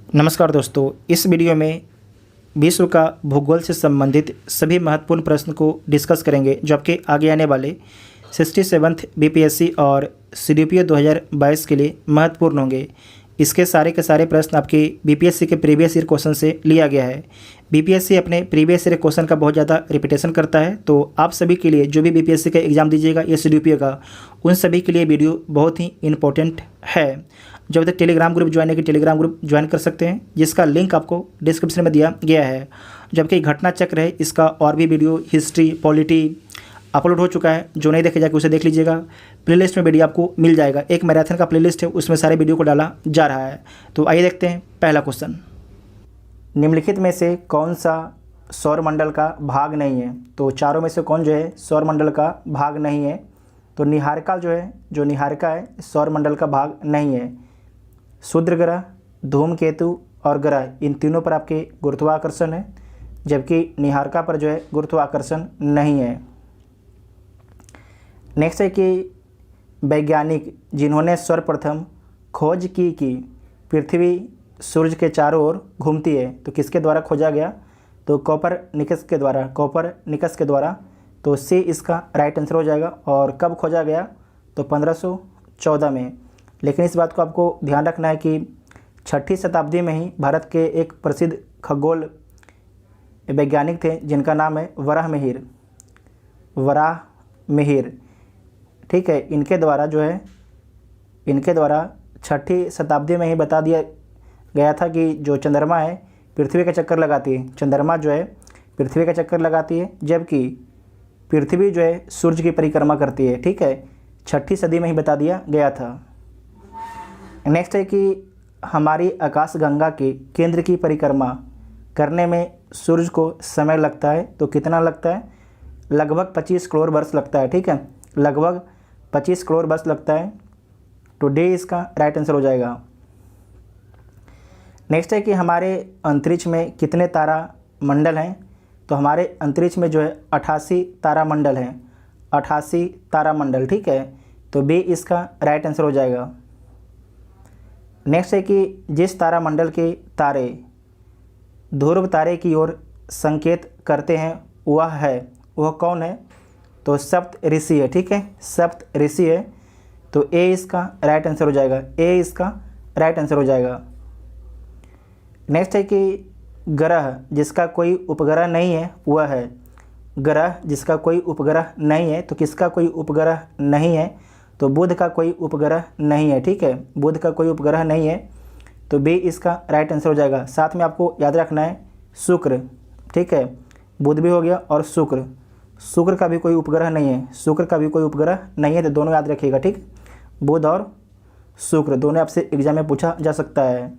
नमस्कार दोस्तों, इस वीडियो में विश्व का भूगोल से संबंधित सभी महत्वपूर्ण प्रश्न को डिस्कस करेंगे जो आपके आगे आने वाले 67th बीपीएससी और सीडीपीओ 2022 के लिए महत्वपूर्ण होंगे। इसके सारे के सारे प्रश्न आपके बीपीएससी के प्रीवियस ईयर क्वेश्चन से लिया गया है। बीपीएससी अपने प्रीवियस ईयर क्वेश्चन का बहुत ज़्यादा रिपीटेशन करता है, तो आप सभी के लिए जो भी बीपीएससी का एग्ज़ाम दीजिएगा या सीडीपीओ का, उन सभी के लिए वीडियो बहुत ही इंपॉर्टेंट है। जो अभी तक टेलीग्राम ग्रुप ज्वाइन है कि टेलीग्राम ग्रुप ज्वाइन कर सकते हैं, जिसका लिंक आपको डिस्क्रिप्शन में दिया गया है। जबकि घटना चक्र है, इसका और भी वीडियो हिस्ट्री पॉलिटी अपलोड हो चुका है। जो नहीं देखे जाके उसे देख लीजिएगा। प्लेलिस्ट में वीडियो आपको मिल जाएगा। एक मैराथन का प्लेलिस्ट है, उसमें सारे वीडियो को डाला जा रहा है। तो आइए देखते हैं पहला क्वेश्चन। निम्नलिखित में से कौन सा सौरमंडल का भाग नहीं है? तो चारों में से कौन जो है सौरमंडल का भाग नहीं है? तो निहारिका जो निहारिका है सौरमंडल का भाग नहीं है। क्षुद्र ग्रह, धूमकेतु और ग्रह, इन तीनों पर आपके गुरुत्वाकर्षण है, जबकि निहारिका पर जो है गुरुत्वाकर्षण नहीं है। नेक्स्ट है कि वैज्ञानिक जिन्होंने सर्वप्रथम खोज की कि पृथ्वी सूर्य के चारों ओर घूमती है, तो किसके द्वारा खोजा गया? तो कोपरनिकस के द्वारा। तो सी इसका राइट आंसर हो जाएगा। और कब खोजा गया? तो 1514 में। लेकिन इस बात को आपको ध्यान रखना है कि 6ठी शताब्दी में ही भारत के एक प्रसिद्ध खगोल वैज्ञानिक थे जिनका नाम है वराहमिहिर। ठीक है, इनके द्वारा 6ठी शताब्दी में ही बता दिया गया था कि जो चंद्रमा है पृथ्वी का चक्कर लगाती है। चंद्रमा जो है पृथ्वी का चक्कर लगाती है, जबकि पृथ्वी जो है सूर्य की परिक्रमा करती है। ठीक है, 6ठी सदी में ही बता दिया गया था। नेक्स्ट है कि हमारी आकाशगंगा के केंद्र की परिक्रमा करने में सूर्य को समय लगता है, तो कितना लगता है? लगभग 25 करोड़ वर्ष लगता है। ठीक है, लगभग 25 करोड़ वर्ष लगता है। तो डी इसका राइट आंसर हो जाएगा। नेक्स्ट है कि हमारे अंतरिक्ष में कितने तारा मंडल हैं? तो हमारे अंतरिक्ष में जो है 88 तारामंडल हैं। 88 तारामंडल। ठीक है, तो बी इसका राइट आंसर हो जाएगा। नेक्स्ट है कि जिस तारामंडल के तारे ध्रुव तारे की ओर संकेत करते हैं वह कौन है? तो सप्त ऋषि है। ठीक है, सप्त ऋषि है। तो ए इसका राइट आंसर हो जाएगा। ए इसका राइट आंसर हो जाएगा। नेक्स्ट है कि ग्रह जिसका कोई उपग्रह नहीं है वह है। ग्रह जिसका कोई उपग्रह नहीं है, तो किसका कोई उपग्रह नहीं है? तो बुध का कोई उपग्रह नहीं है। ठीक है, बुध का कोई उपग्रह नहीं है। तो बी इसका राइट आंसर हो जाएगा। साथ में आपको याद रखना है शुक्र। ठीक है, बुध भी हो गया और शुक्र का भी कोई उपग्रह नहीं है। शुक्र का भी कोई उपग्रह नहीं है, तो दोनों याद रखिएगा। ठीक, बुध और शुक्र दोनों आपसे एग्जाम में पूछा जा सकता है।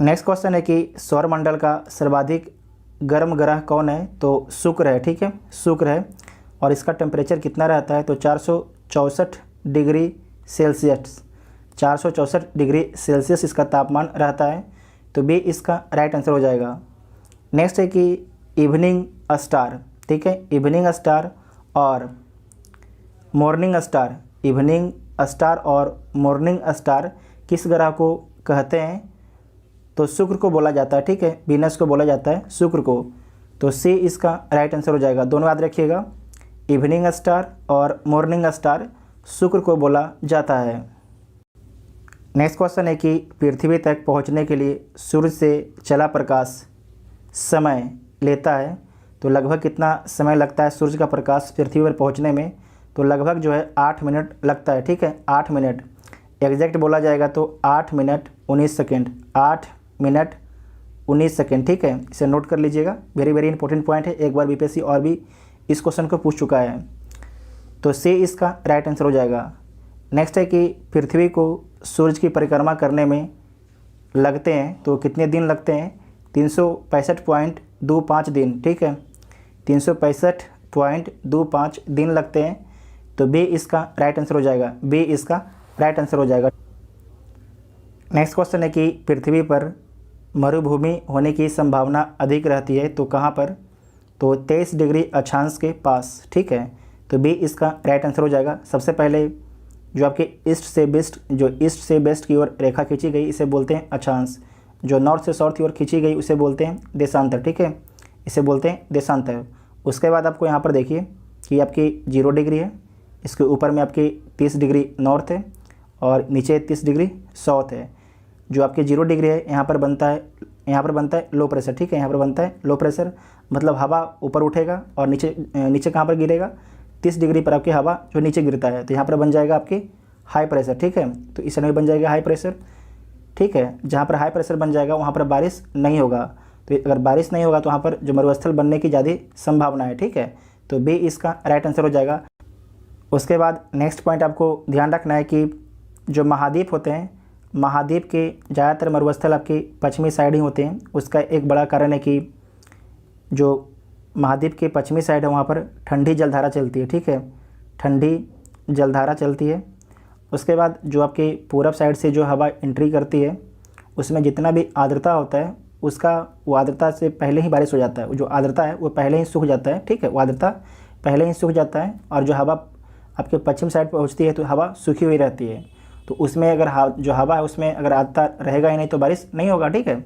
नेक्स्ट क्वेश्चन है कि सौरमंडल का सर्वाधिक गर्म ग्रह कौन है? तो शुक्र है। ठीक है, शुक्र है। और इसका टेम्परेचर कितना रहता है? तो 464 डिग्री सेल्सियस। 464 डिग्री सेल्सियस इसका तापमान रहता है। तो बी इसका राइट आंसर हो जाएगा। नेक्स्ट है कि इवनिंग स्टार। ठीक है, इवनिंग स्टार और मॉर्निंग स्टार, इवनिंग स्टार और मॉर्निंग स्टार किस ग्रह को कहते हैं? तो शुक्र को बोला जाता है। ठीक है, वीनस को बोला जाता है, शुक्र को। तो सी इसका राइट आंसर हो जाएगा। दोनों याद रखिएगा, इवनिंग स्टार और मॉर्निंग स्टार शुक्र को बोला जाता है। नेक्स्ट क्वेश्चन है कि पृथ्वी तक पहुंचने के लिए सूर्य से चला प्रकाश समय लेता है, तो लगभग कितना समय लगता है सूर्य का प्रकाश पृथ्वी पर पहुंचने में? तो लगभग जो है 8 मिनट लगता है। ठीक है, 8 मिनट एग्जैक्ट बोला जाएगा तो 8 मिनट 19 सेकेंड। 8 minute 19 second. ठीक है, इसे नोट कर लीजिएगा, वेरी वेरी इंपॉर्टेंट पॉइंट है। एक बार बीपीएससी और भी इस क्वेश्चन को पूछ चुका है। तो सी इसका राइट आंसर हो जाएगा। नेक्स्ट है कि पृथ्वी को सूर्य की परिक्रमा करने में लगते हैं, तो कितने दिन लगते हैं? 365.25 दिन। ठीक है, 365.25 दिन लगते हैं। तो बी इसका राइट आंसर हो जाएगा। बी इसका राइट आंसर हो जाएगा। नेक्स्ट क्वेश्चन है कि पृथ्वी पर मरुभूमि होने की संभावना अधिक रहती है, तो कहाँ पर? तो 23 डिग्री अक्षांश के पास। ठीक है, तो बी इसका राइट आंसर हो जाएगा। सबसे पहले जो आपके ईस्ट से वेस्ट की ओर रेखा खींची गई इसे बोलते हैं अक्षांश। जो नॉर्थ से साउथ की ओर खींची गई उसे बोलते हैं देशांतर, ठीक है, इसे बोलते हैं देशांतर। उसके बाद आपको यहाँ पर देखिए कि आपकी 0 डिग्री है, इसके ऊपर में आपकी 30 डिग्री नॉर्थ है और नीचे 30 डिग्री साउथ है। जो आपकी 0 डिग्री है यहाँ पर बनता है लो प्रेशर, ठीक है, यहाँ पर बनता है लो प्रेशर, मतलब हवा ऊपर उठेगा और नीचे कहाँ पर गिरेगा, 30 डिग्री पर आपकी हवा जो नीचे गिरता है, तो यहाँ पर बन जाएगा आपकी हाई प्रेशर, ठीक है। तो इस समय बन जाएगा हाई प्रेशर, ठीक है। जहाँ पर हाई प्रेशर बन जाएगा वहाँ पर बारिश नहीं होगा, तो अगर बारिश नहीं होगा तो वहाँ पर जो मरुस्थल बनने की ज़्यादा संभावना है, ठीक है। तो बी इसका राइट आंसर हो जाएगा। उसके बाद नेक्स्ट पॉइंट आपको ध्यान रखना है कि जो महाद्वीप होते हैं, महाद्वीप के ज़्यादातर मरुस्थल आपके पश्चिमी साइड ही होते हैं। उसका एक बड़ा कारण है कि जो महाद्वीप के पश्चिमी साइड है वहाँ पर ठंडी जलधारा चलती है, ठीक है, ठंडी जलधारा चलती है। उसके बाद जो आपके पूरब साइड से जो हवा एंट्री करती है उसमें जितना भी आर्द्रता होता है उसका, वो आर्द्रता से पहले ही बारिश हो जाता है, जो आर्द्रता है वो पहले ही सूख जाता है, ठीक है, वो आर्द्रता पहले ही सूख जाता है और जो हवा आपके पश्चिम साइड पर पहुँचती है तो हवा सूखी हुई रहती है। तो उसमें अगर जो हवा है उसमें अगर आर्द्रता रहेगा ही नहीं तो बारिश नहीं होगा, ठीक है।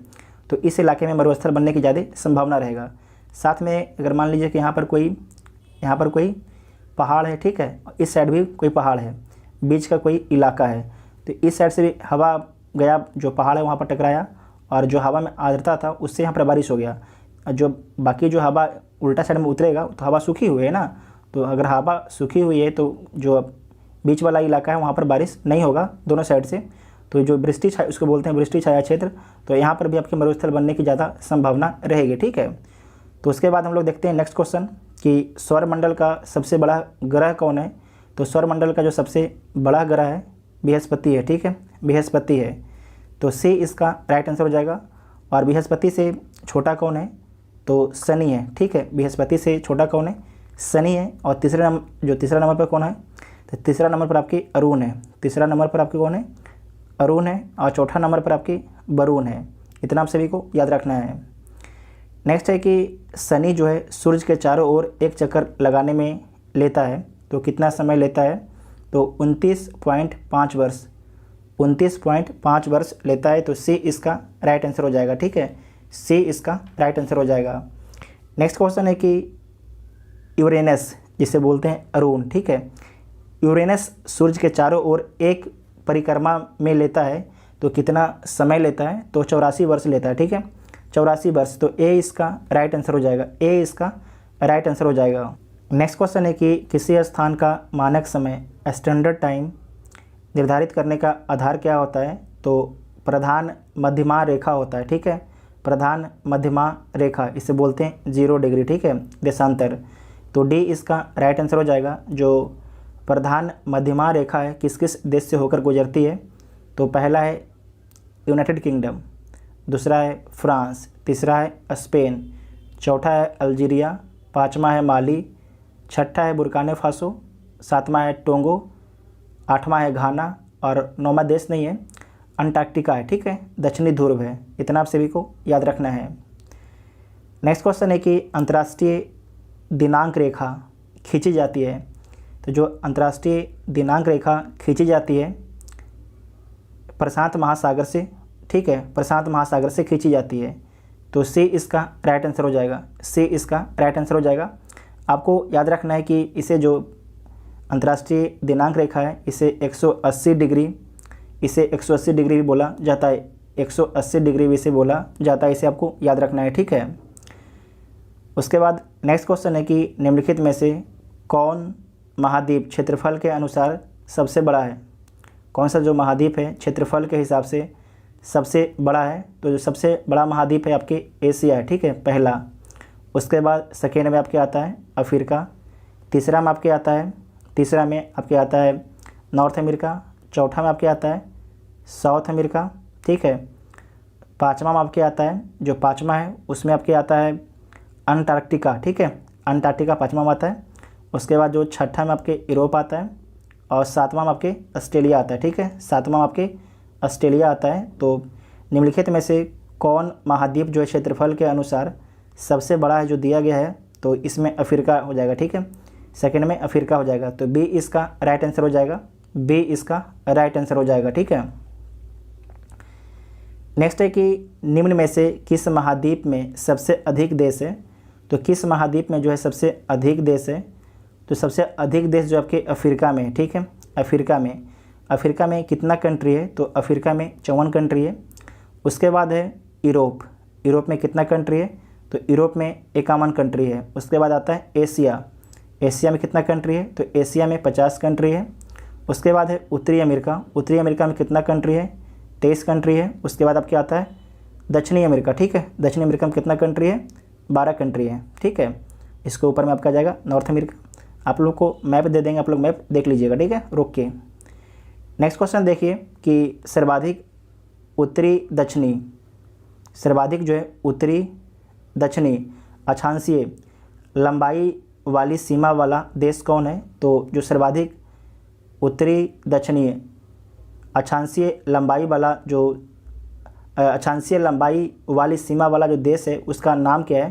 तो इस इलाके में मरुस्थल बनने की ज़्यादा संभावना रहेगा। साथ में अगर मान लीजिए कि यहाँ पर कोई पहाड़ है, ठीक है, इस साइड भी कोई पहाड़ है, बीच का कोई इलाका है, तो इस साइड से भी हवा गया, जो पहाड़ है वहाँ पर टकराया और जो हवा में आर्द्रता था उससे यहाँ पर बारिश हो गया। जो बाकी जो हवा उल्टा साइड में उतरेगा तो हवा सूखी हुई है ना, तो अगर हवा सूखी हुई है तो जो बीच वाला इलाका है वहाँ पर बारिश नहीं होगा दोनों साइड से। तो जो वृष्टि छाया, उसको बोलते हैं वृष्टि छाया क्षेत्र, तो यहाँ पर भी आपके मरुस्थल बनने की ज़्यादा संभावना रहेगी, ठीक है। तो उसके बाद हम लोग देखते हैं नेक्स्ट क्वेश्चन कि सौरमंडल का सबसे बड़ा ग्रह कौन है। तो सौरमंडल का जो सबसे बड़ा ग्रह है बृहस्पति है, ठीक है, बृहस्पति है। तो सी इसका राइट आंसर हो जाएगा। और बृहस्पति से छोटा कौन है, तो शनि है, ठीक है, बृहस्पति से छोटा कौन है, शनि है। और तीसरा नंबर पर कौन है, तो तीसरा नंबर पर आपकी अरुण है, तीसरा नंबर पर आपकी कौन है, अरुण है। और चौथा नंबर पर आपकी वरुण है। इतना आप सभी को याद रखना है। नेक्स्ट है कि शनि जो है सूर्य के चारों ओर एक चक्कर लगाने में लेता है, तो कितना समय लेता है, तो 29.5 वर्ष, 29.5 वर्ष लेता है। तो सी इसका राइट आंसर हो जाएगा, ठीक है, सी इसका राइट आंसर हो जाएगा। नेक्स्ट क्वेश्चन है कि यूरेनस जिसे बोलते हैं अरुण, ठीक है, यूरेनस सूर्य के चारों ओर एक परिक्रमा में लेता है तो कितना समय लेता है, तो 84 वर्ष लेता है, ठीक है, 84 वर्ष। तो ए इसका राइट आंसर हो जाएगा, ए इसका राइट आंसर हो जाएगा। नेक्स्ट क्वेश्चन है कि किसी स्थान का मानक समय स्टैंडर्ड टाइम निर्धारित करने का आधार क्या होता है, तो प्रधान मध्यमा रेखा होता है, ठीक है, प्रधान मध्यमा रेखा, इसे बोलते हैं 0 डिग्री, ठीक है, देशांतर। तो डी इसका राइट आंसर हो जाएगा। जो प्रधान मध्यमा रेखा है किस किस देश से होकर गुजरती है, तो पहला है यूनाइटेड किंगडम, दूसरा है फ्रांस, तीसरा है स्पेन, चौथा है अल्जीरिया, पाँचवा है माली, छठा है बुर्किना फासो, सातवां है टोंगो, आठवां है घाना और 9वां देश नहीं है, अंटार्कटिका है, ठीक है, दक्षिणी ध्रुव है। इतना आप सभी को याद रखना है। नेक्स्ट क्वेश्चन है कि अंतर्राष्ट्रीय दिनांक रेखा खींची जाती है, तो जो अंतर्राष्ट्रीय दिनांक रेखा खींची जाती है प्रशांत महासागर से, ठीक है, प्रशांत महासागर से खींची जाती है। तो सी इसका राइट आंसर हो जाएगा, सी इसका राइट आंसर हो जाएगा। आपको याद रखना है कि इसे जो अंतर्राष्ट्रीय दिनांक रेखा है इसे 180 डिग्री भी बोला जाता है, 180 डिग्री भी इसे बोला जाता है, इसे आपको याद रखना है, ठीक है। उसके बाद नेक्स्ट क्वेश्चन है कि निम्नलिखित में से कौन महाद्वीप क्षेत्रफल के अनुसार सबसे बड़ा है, कौन सा जो महाद्वीप है क्षेत्रफल के हिसाब से सबसे बड़ा है, तो जो सबसे बड़ा महाद्वीप है आपके एशिया है, ठीक है, पहला। उसके बाद सेकेंड में आपके आता है अफ्रीका, तीसरा में आपके आता है नॉर्थ अमेरिका, चौथा में आपके आता है साउथ अमेरिका, ठीक है, पाँचवा में आपके आता है, जो पाँचवा है उसमें आपके आता है अंटार्कटिका, ठीक है, अंटार्कटिका पाँचवा में आता है। उसके बाद जो छठा में आपके यूरोप आता है और सातवां में आपके ऑस्ट्रेलिया आता है, ठीक है, सातवां में आपके ऑस्ट्रेलिया आता है। तो निम्नलिखित में से कौन महाद्वीप जो है क्षेत्रफल के अनुसार सबसे बड़ा है जो दिया गया है, तो इसमें अफ्रीका हो जाएगा, ठीक है, सेकंड में अफ्रीका हो जाएगा। तो बी इसका राइट आंसर हो जाएगा, बी इसका राइट आंसर हो जाएगा। ठीक है। नेक्स्ट है कि निम्न में से किस महाद्वीप में सबसे अधिक देश है। तो किस महाद्वीप में जो है सबसे अधिक देश है, तो सबसे अधिक देश जो आपके अफ्रीका में है। ठीक है, अफ्रीका में कितना कंट्री है, तो अफ्रीका में 54 कंट्री है। उसके बाद है यूरोप में कितना कंट्री है, तो यूरोप में 51 कंट्री है। उसके बाद आता है एशिया में कितना कंट्री है, तो एशिया में 50 कंट्री है। उसके बाद है उत्तरी अमेरिका में कितना कंट्री है, 23 कंट्री है। उसके बाद आपके आता है दक्षिणी अमेरिका। ठीक है, दक्षिणी अमेरिका में कितना कंट्री है, 12 कंट्री है। ठीक है, इसके ऊपर में आपका जाएगा नॉर्थ अमेरिका। आप लोग को मैप दे देंगे, आप लोग मैप देख लीजिएगा। ठीक है, रोक के नेक्स्ट क्वेश्चन देखिए कि सर्वाधिक जो है उत्तरी दक्षिणी अक्षांशीय लंबाई वाली सीमा वाला देश कौन है। तो जो सर्वाधिक उत्तरी दक्षिणी अक्षांशीय लंबाई वाली सीमा वाला जो देश है उसका नाम क्या है,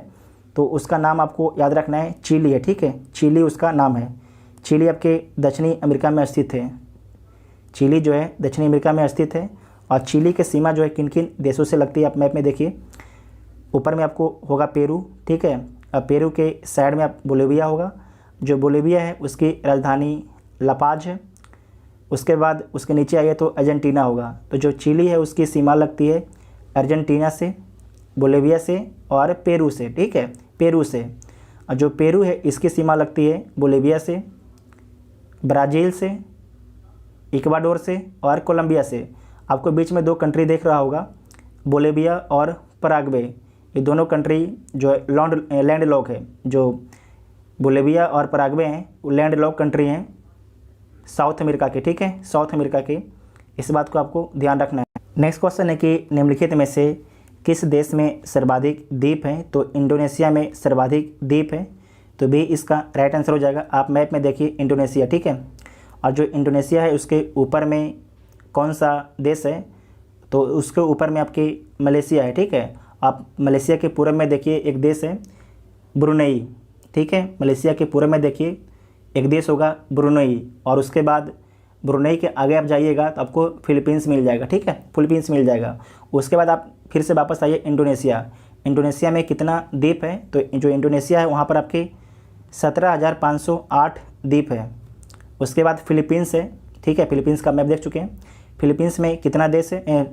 तो उसका नाम आपको याद रखना है चिली है। ठीक है, चिली उसका नाम है। चिली आपके दक्षिणी अमेरिका में स्थित है। चिली जो है दक्षिणी अमेरिका में स्थित है। और चिली की सीमा जो है किन किन देशों से लगती है, आप मैप में देखिए। ऊपर में आपको होगा पेरू। ठीक है, अब पेरू के साइड में आप बोलिविया होगा। जो बोलिविया है उसकी राजधानी लापाज है। उसके बाद उसके नीचे आइए तो अर्जेंटीना होगा। तो जो चिली है उसकी सीमा लगती है अर्जेंटीना से, बोलिविया से और पेरू से। ठीक है, पेरू से। और जो पेरू है इसकी सीमा लगती है बोलिविया से, ब्राज़ील से, इक्वाडोर से और कोलंबिया से। आपको बीच में 2 कंट्री देख रहा होगा, बोलिविया और पराग्वे। ये दोनों कंट्री जो है लैंड लॉक है। जो बोलिविया और पराग्वे हैं वो लैंड लॉक कंट्री हैं साउथ अमेरिका के। ठीक है, साउथ अमेरिका के। इस बात को आपको ध्यान रखना है। नेक्स्ट क्वेश्चन है कि निम्नलिखित में से किस देश में सर्वाधिक द्वीप हैं। तो इंडोनेशिया में सर्वाधिक द्वीप है। तो बी इसका राइट आंसर हो जाएगा। आप मैप में देखिए इंडोनेशिया। ठीक है, और जो इंडोनेशिया है उसके ऊपर में कौन सा देश है, तो उसके ऊपर में आपकी मलेशिया है। ठीक है, आप मलेशिया के पूर्व में देखिए एक देश है ब्रुनेई। ठीक है, मलेशिया के पूर्व में देखिए एक देश होगा ब्रुनेई। और उसके बाद ब्रुनेई के आगे आप जाइएगा तो आपको फिलीपींस मिल जाएगा। ठीक है, फिलीपींस मिल जाएगा। उसके बाद आप फिर से वापस आइए इंडोनेशिया में कितना द्वीप है, तो जो इंडोनेशिया है वहाँ पर आपके 17,508 द्वीप है। उसके बाद फिलीपींस है। ठीक है, फिलीपींस का मैप देख चुके हैं। फिलीपींस में कितना देश है,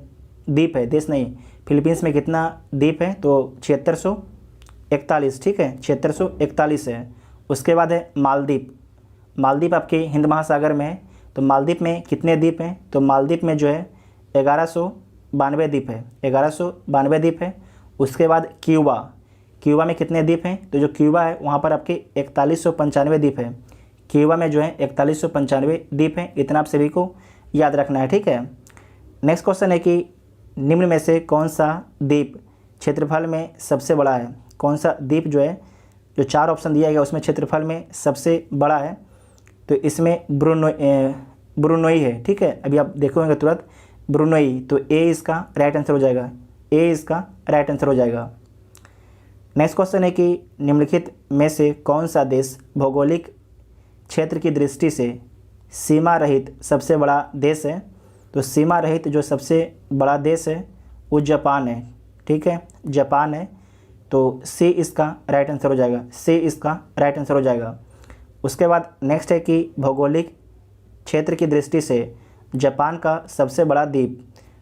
द्वीप है, देश नहीं। फिलीपींस में कितना द्वीप है, तो 7641। ठीक है, 7641 है। उसके बाद है मालदीव आपके हिंद महासागर में है। तो मालदीव में कितने द्वीप हैं, तो मालदीव में जो है 1192 द्वीप है। 1192 द्वीप है। उसके बाद क्यूबा में कितने द्वीप हैं, तो जो क्यूबा है वहाँ पर आपके 4195 द्वीप है। क्यूबा में जो है 4195 द्वीप हैं। इतना आप सभी को याद रखना है। ठीक है। नेक्स्ट क्वेश्चन है कि निम्न में से कौन सा द्वीप क्षेत्रफल में सबसे बड़ा है। कौन सा द्वीप जो है, जो 4 ऑप्शन दिया गया उसमें क्षेत्रफल में सबसे बड़ा है, तो इसमें ब्रुनोई है। ठीक है, अभी आप देखोगे तुरंत ब्रुनोई। तो ए इसका राइट आंसर हो जाएगा। ए इसका राइट आंसर हो जाएगा। नेक्स्ट क्वेश्चन है कि निम्नलिखित में से कौन सा देश भौगोलिक क्षेत्र की दृष्टि से सीमा रहित सबसे बड़ा देश है। तो सीमा रहित जो सबसे बड़ा देश है वो जापान है। ठीक है, जापान है। तो सी इसका राइट आंसर हो जाएगा। सी इसका राइट आंसर हो जाएगा। उसके बाद नेक्स्ट है कि भौगोलिक क्षेत्र की दृष्टि से जापान का सबसे बड़ा द्वीप।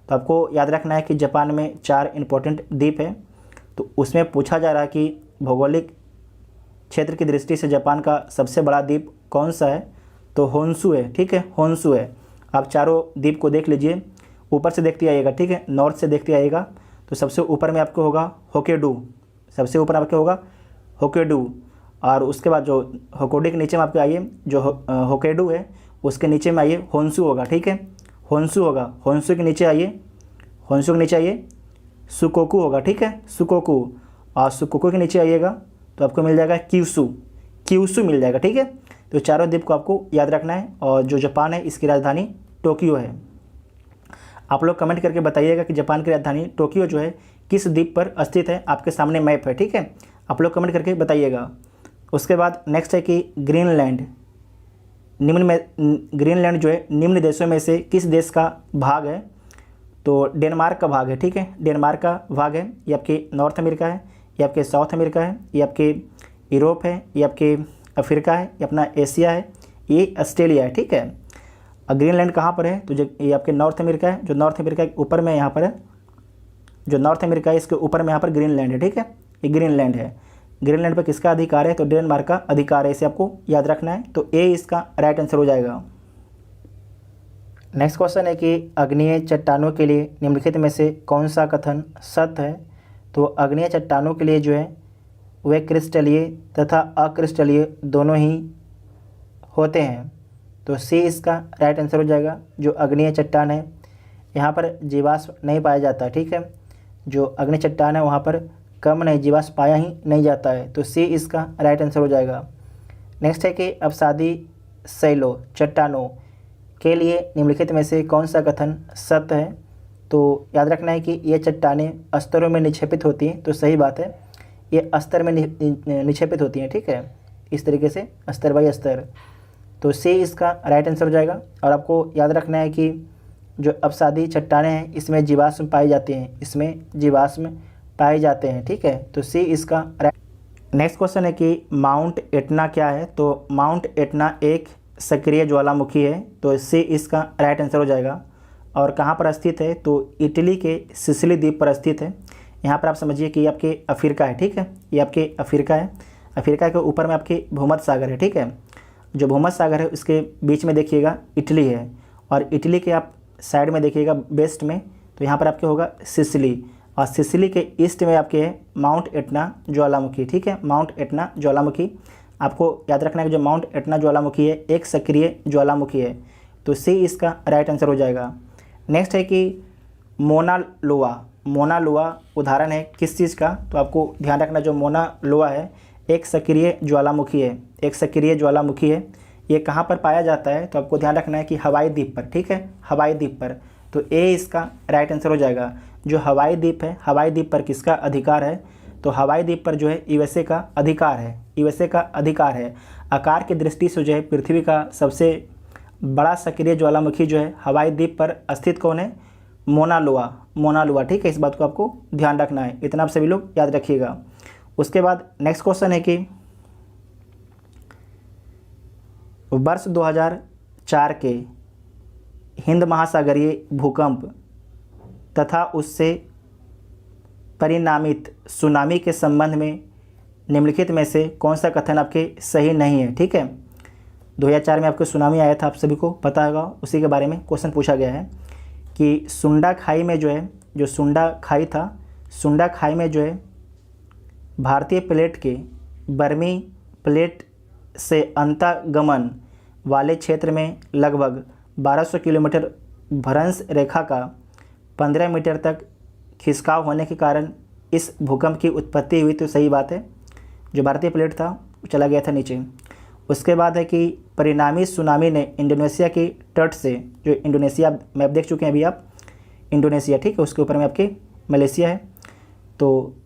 तो आपको याद रखना है कि जापान में 4 इंपॉर्टेंट द्वीप है। तो उसमें पूछा जा रहा है कि भौगोलिक क्षेत्र की दृष्टि से जापान का सबसे बड़ा द्वीप कौन सा है, तो होन्शु है। ठीक है, होन्शु है। आप चारों द्वीप को देख लीजिए, ऊपर से देखते आइएगा। ठीक है, नॉर्थ से देखते आइएगा। तो सबसे ऊपर में आपको होगा होक्काइडो। सबसे ऊपर आपके होगा होक्काइडो। और उसके बाद जो होक्काइडो के नीचे में आपके आइए, जो होक्काइडो है उसके नीचे में आइए होन्शु होगा। ठीक है, होन्शु होगा। होन्शु के नीचे आइए सुकोकू होगा। ठीक है, सुकोकू। और सुकोकू के नीचे आइएगा तो आपको मिल जाएगा क्यूशू मिल जाएगा। ठीक है, तो चारों द्वीप को आपको याद रखना है। और जो जापान है इसकी राजधानी टोक्यो है। आप लोग कमेंट करके बताइएगा कि जापान की राजधानी टोक्यो जो है किस द्वीप पर स्थित है। आपके सामने मैप है। ठीक है, आप लोग कमेंट करके बताइएगा। उसके बाद नेक्स्ट है कि निम्न में ग्रीनलैंड जो है निम्न देशों में से किस देश का भाग है? तो डेनमार्क का भाग है, ठीक है, डेनमार्क का भाग है। ये आपके नॉर्थ अमेरिका है, ये आपके साउथ अमेरिका है, ये आपके यूरोप है, ये आपके अफ्रीका है, ये अपना एशिया है, ये ऑस्ट्रेलिया है, ठीक है। और ग्रीनलैंड कहाँ पर है? तो जो ये आपके नॉर्थ अमेरिका है, जो नॉर्थ अमेरिका के ऊपर में यहाँ पर है, जो नॉर्थ अमेरिका है इसके ऊपर में यहाँ पर ग्रीनलैंड है, ठीक है, ये ग्रीनलैंड है। ग्रीनलैंड पर किसका अधिकार है? तो डेनमार्क का अधिकार है, इसे आपको याद रखना है। तो ए इसका राइट आंसर हो जाएगा। नेक्स्ट क्वेश्चन है कि अग्नीय चट्टानों के लिए निम्नलिखित में से कौन सा कथन सत्य है? तो अग्नीय चट्टानों के लिए जो है वे क्रिस्टलीय तथा अक्रिस्टलीय दोनों ही होते हैं। तो सी इसका राइट आंसर हो जाएगा। जो अग्नीय चट्टान है यहाँ पर जीवाश्म नहीं पाया जाता, ठीक है, जो अग्नि चट्टान है वहाँ पर कम नहीं जीवाश्म पाया ही नहीं जाता है। तो सी इसका राइट आंसर हो जाएगा। नेक्स्ट है कि अवसादी शैलों चट्टानों के लिए निम्नलिखित में से कौन सा कथन सत्य है? तो याद रखना है कि ये चट्टानें स्तरों में निक्षेपित होती हैं। तो सही बात है, ये स्तर में निक्षेपित होती हैं, ठीक है, इस तरीके से स्तर बाई स्तर। तो सी इसका राइट आंसर हो जाएगा। और आपको याद रखना है कि जो अवसादी चट्टानें हैं इसमें जीवाश्म पाए जाते हैं, इसमें जीवाश्म पाए जाते हैं, ठीक है। तो सी इसका राइट। नेक्स्ट क्वेश्चन है कि माउंट एटना क्या है? तो माउंट एटना एक सक्रिय ज्वालामुखी है। तो सी इसका राइट आंसर हो जाएगा। और कहाँ पर स्थित है? तो इटली के सिसिली द्वीप पर स्थित है। यहाँ पर आप समझिए कि ये आपके अफ्रीका है, ठीक है, ये आपके अफ्रीका है। अफ्रीका के ऊपर में आपके भूमध्य सागर है, ठीक है, जो भूमध्य सागर है उसके बीच में देखिएगा इटली है, और इटली के आप साइड में देखिएगा वेस्ट में, तो यहाँ पर आपके होगा सिसिली, और सिसिली के ईस्ट में आपके है माउंट एटना ज्वालामुखी, ठीक है, माउंट एटना ज्वालामुखी। आपको याद रखना है कि जो माउंट एटना ज्वालामुखी है एक सक्रिय ज्वालामुखी है। तो सी इसका राइट आंसर हो जाएगा। नेक्स्ट है कि मोना लोआ, मोना लोआ उदाहरण है किस चीज़ का? तो आपको ध्यान रखना, जो मोना लोआ है एक सक्रिय ज्वालामुखी है, एक सक्रिय ज्वालामुखी है। ये कहाँ पर पाया जाता है? तो आपको ध्यान रखना है कि हवाई द्वीप पर, ठीक है, हवाई द्वीप पर। तो ए इसका राइट आंसर हो जाएगा। जो हवाई द्वीप है, हवाई द्वीप पर किसका अधिकार है? तो हवाई द्वीप पर जो है यूएसए का अधिकार है, यूएसए का अधिकार है। आकार की दृष्टि से जो है पृथ्वी का सबसे बड़ा सक्रिय ज्वालामुखी जो है हवाई द्वीप पर स्थित कौन है? मोना लोआ, मोना लोआ, ठीक है, इस बात को आपको ध्यान रखना है, इतना आप सभी लोग याद रखिएगा। उसके बाद नेक्स्ट क्वेश्चन है कि वर्ष 2004 के हिंद महासागरीय भूकंप तथा उससे परिणामित सुनामी के संबंध में निम्नलिखित में से कौन सा कथन आपके सही नहीं है? ठीक है, 2004 में आपको सुनामी आया था, आप सभी को पता होगा, उसी के बारे में क्वेश्चन पूछा गया है कि सुंडा खाई में जो है, जो सुंडा खाई था, सुंडा खाई में जो है भारतीय प्लेट के बर्मी प्लेट से अंतर्गमन वाले क्षेत्र में लगभग 1200 किलोमीटर भ्रंश रेखा का 15 मीटर तक खिसकाव होने के कारण इस भूकंप की उत्पत्ति हुई। तो सही बात है, जो भारतीय प्लेट था वो चला गया था नीचे। उसके बाद है कि परिणामी सुनामी ने इंडोनेशिया की तट से, जो इंडोनेशिया मैप देख चुके हैं अभी आप, इंडोनेशिया, ठीक है, उसके ऊपर में आपके मलेशिया है। तो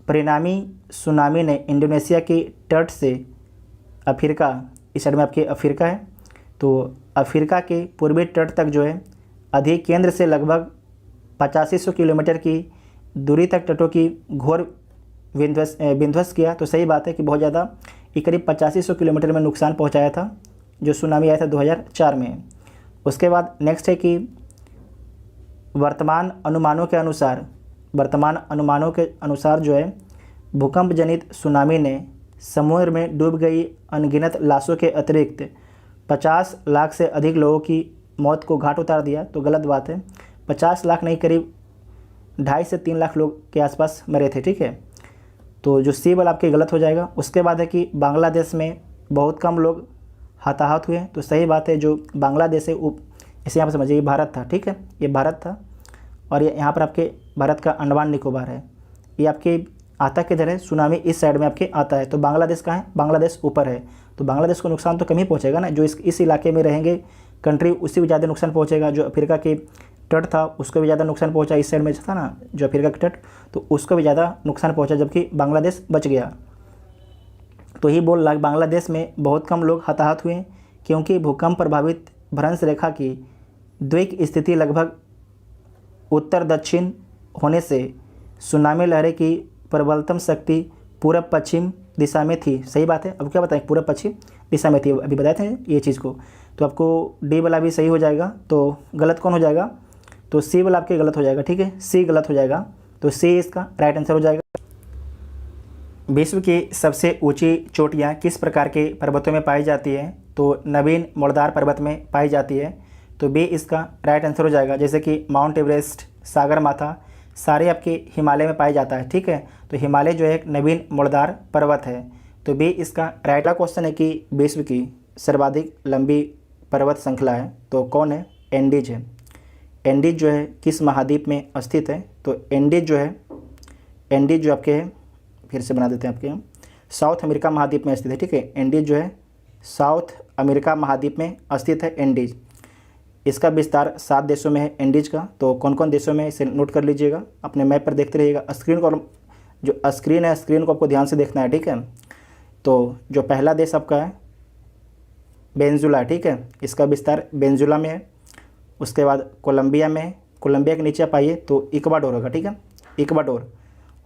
परिणामी सुनामी ने इंडोनेशिया की तट से अफ्रीका, इस साइड में आपके अफ्रीका है, तो अफ्रीका के पूर्वी तट तक जो है अधिकेंद्र से लगभग 8500 किलोमीटर की दूरी तक तटों की घोर विध्वंस किया। तो सही बात है कि बहुत ज़्यादा, ये करीब 8500 किलोमीटर में नुकसान पहुंचाया था जो सुनामी आया था 2004 में। उसके बाद नेक्स्ट है कि वर्तमान अनुमानों के अनुसार जो है भूकंप जनित सुनामी ने समुद्र में डूब गई अनगिनत लाशों के अतिरिक्त 50 लाख से अधिक लोगों की मौत को घाट उतार दिया। तो गलत बात है, 50 लाख नहीं, करीब 2.5 से 3 लाख लोग के आसपास मरे थे, ठीक है। तो जो सी वाला आपके गलत हो जाएगा। उसके बाद है कि बांग्लादेश में बहुत कम लोग हताहत हुए। तो सही बात है, जो बांग्लादेश है इसे यहाँ पर समझिए, ये भारत था, ठीक है, ये भारत था, और ये यहाँ पर आपके भारत का अंडमान निकोबार है। ये आपके आता किधर है? सुनामी इस साइड में आपके आता है। तो बांग्लादेश कहाँ है? बांग्लादेश ऊपर है, तो बांग्लादेश को नुकसान तो कम ही पहुँचेगा ना, जो इस इलाके में रहेंगे कंट्री उसी भी ज़्यादा नुकसान पहुँचेगा। जो अफ्रीका के तट था उसको भी ज़्यादा नुकसान पहुँचा, इस साइड में था ना जो अफ्रीका का तट, तो उसको भी ज़्यादा नुकसान पहुँचा, जबकि बांग्लादेश बच गया। तो ही बोल रहा बांग्लादेश में बहुत कम लोग हताहत हुए क्योंकि भूकंप प्रभावित भ्रंश रेखा की द्विक स्थिति लगभग उत्तर दक्षिण होने से सुनामी लहरें की प्रबलतम शक्ति पूरब पश्चिम दिशा में थी। सही बात है। अब क्या बताएं, पूरब पश्चिम दिशा में थी, अभी बताए थे ये चीज़ को। तो आपको डी वाला भी सही हो जाएगा, तो गलत कौन हो जाएगा, तो सी वाला आपके गलत हो जाएगा। ठीक है, सी गलत हो जाएगा, तो सी इसका राइट आंसर हो जाएगा। विश्व की सबसे ऊंची चोटियाँ किस प्रकार के पर्वतों में पाई जाती है, तो नवीन मोड़दार पर्वत में पाई जाती है, तो बी इसका राइट आंसर हो जाएगा। जैसे कि माउंट एवरेस्ट, सागरमाथा, सारे आपके हिमालय में पाया जाता है। ठीक है, तो हिमालय जो है एक नवीन मोड़दार पर्वत है, तो बी इसका राइट। क्वेश्चन है कि विश्व की सर्वाधिक लंबी पर्वत श्रृंखला है, तो कौन है, एंडीज है। एंडीज जो है किस महाद्वीप में स्थित है, तो एंडीज जो आपके है, फिर से बना देते हैं आपके, साउथ अमेरिका महाद्वीप में स्थित है। ठीक है, एंडीज जो है साउथ अमेरिका महाद्वीप में स्थित है एंडीज। इसका विस्तार 7 देशों में है एंडीज का। तो कौन कौन देशों में, इसे नोट कर लीजिएगा, अपने मैप पर देखते रहिएगा। स्क्रीन को, जो स्क्रीन है, स्क्रीन को आपको ध्यान से देखना है। ठीक है, तो जो पहला देश आपका है वेनेजुला। ठीक है, इसका विस्तार वेनेजुला में है। उसके बाद कोलंबिया में है, कोलंबिया के नीचे आप आइए तो इक्वाडोर होगा। ठीक है, इक्वाडोर,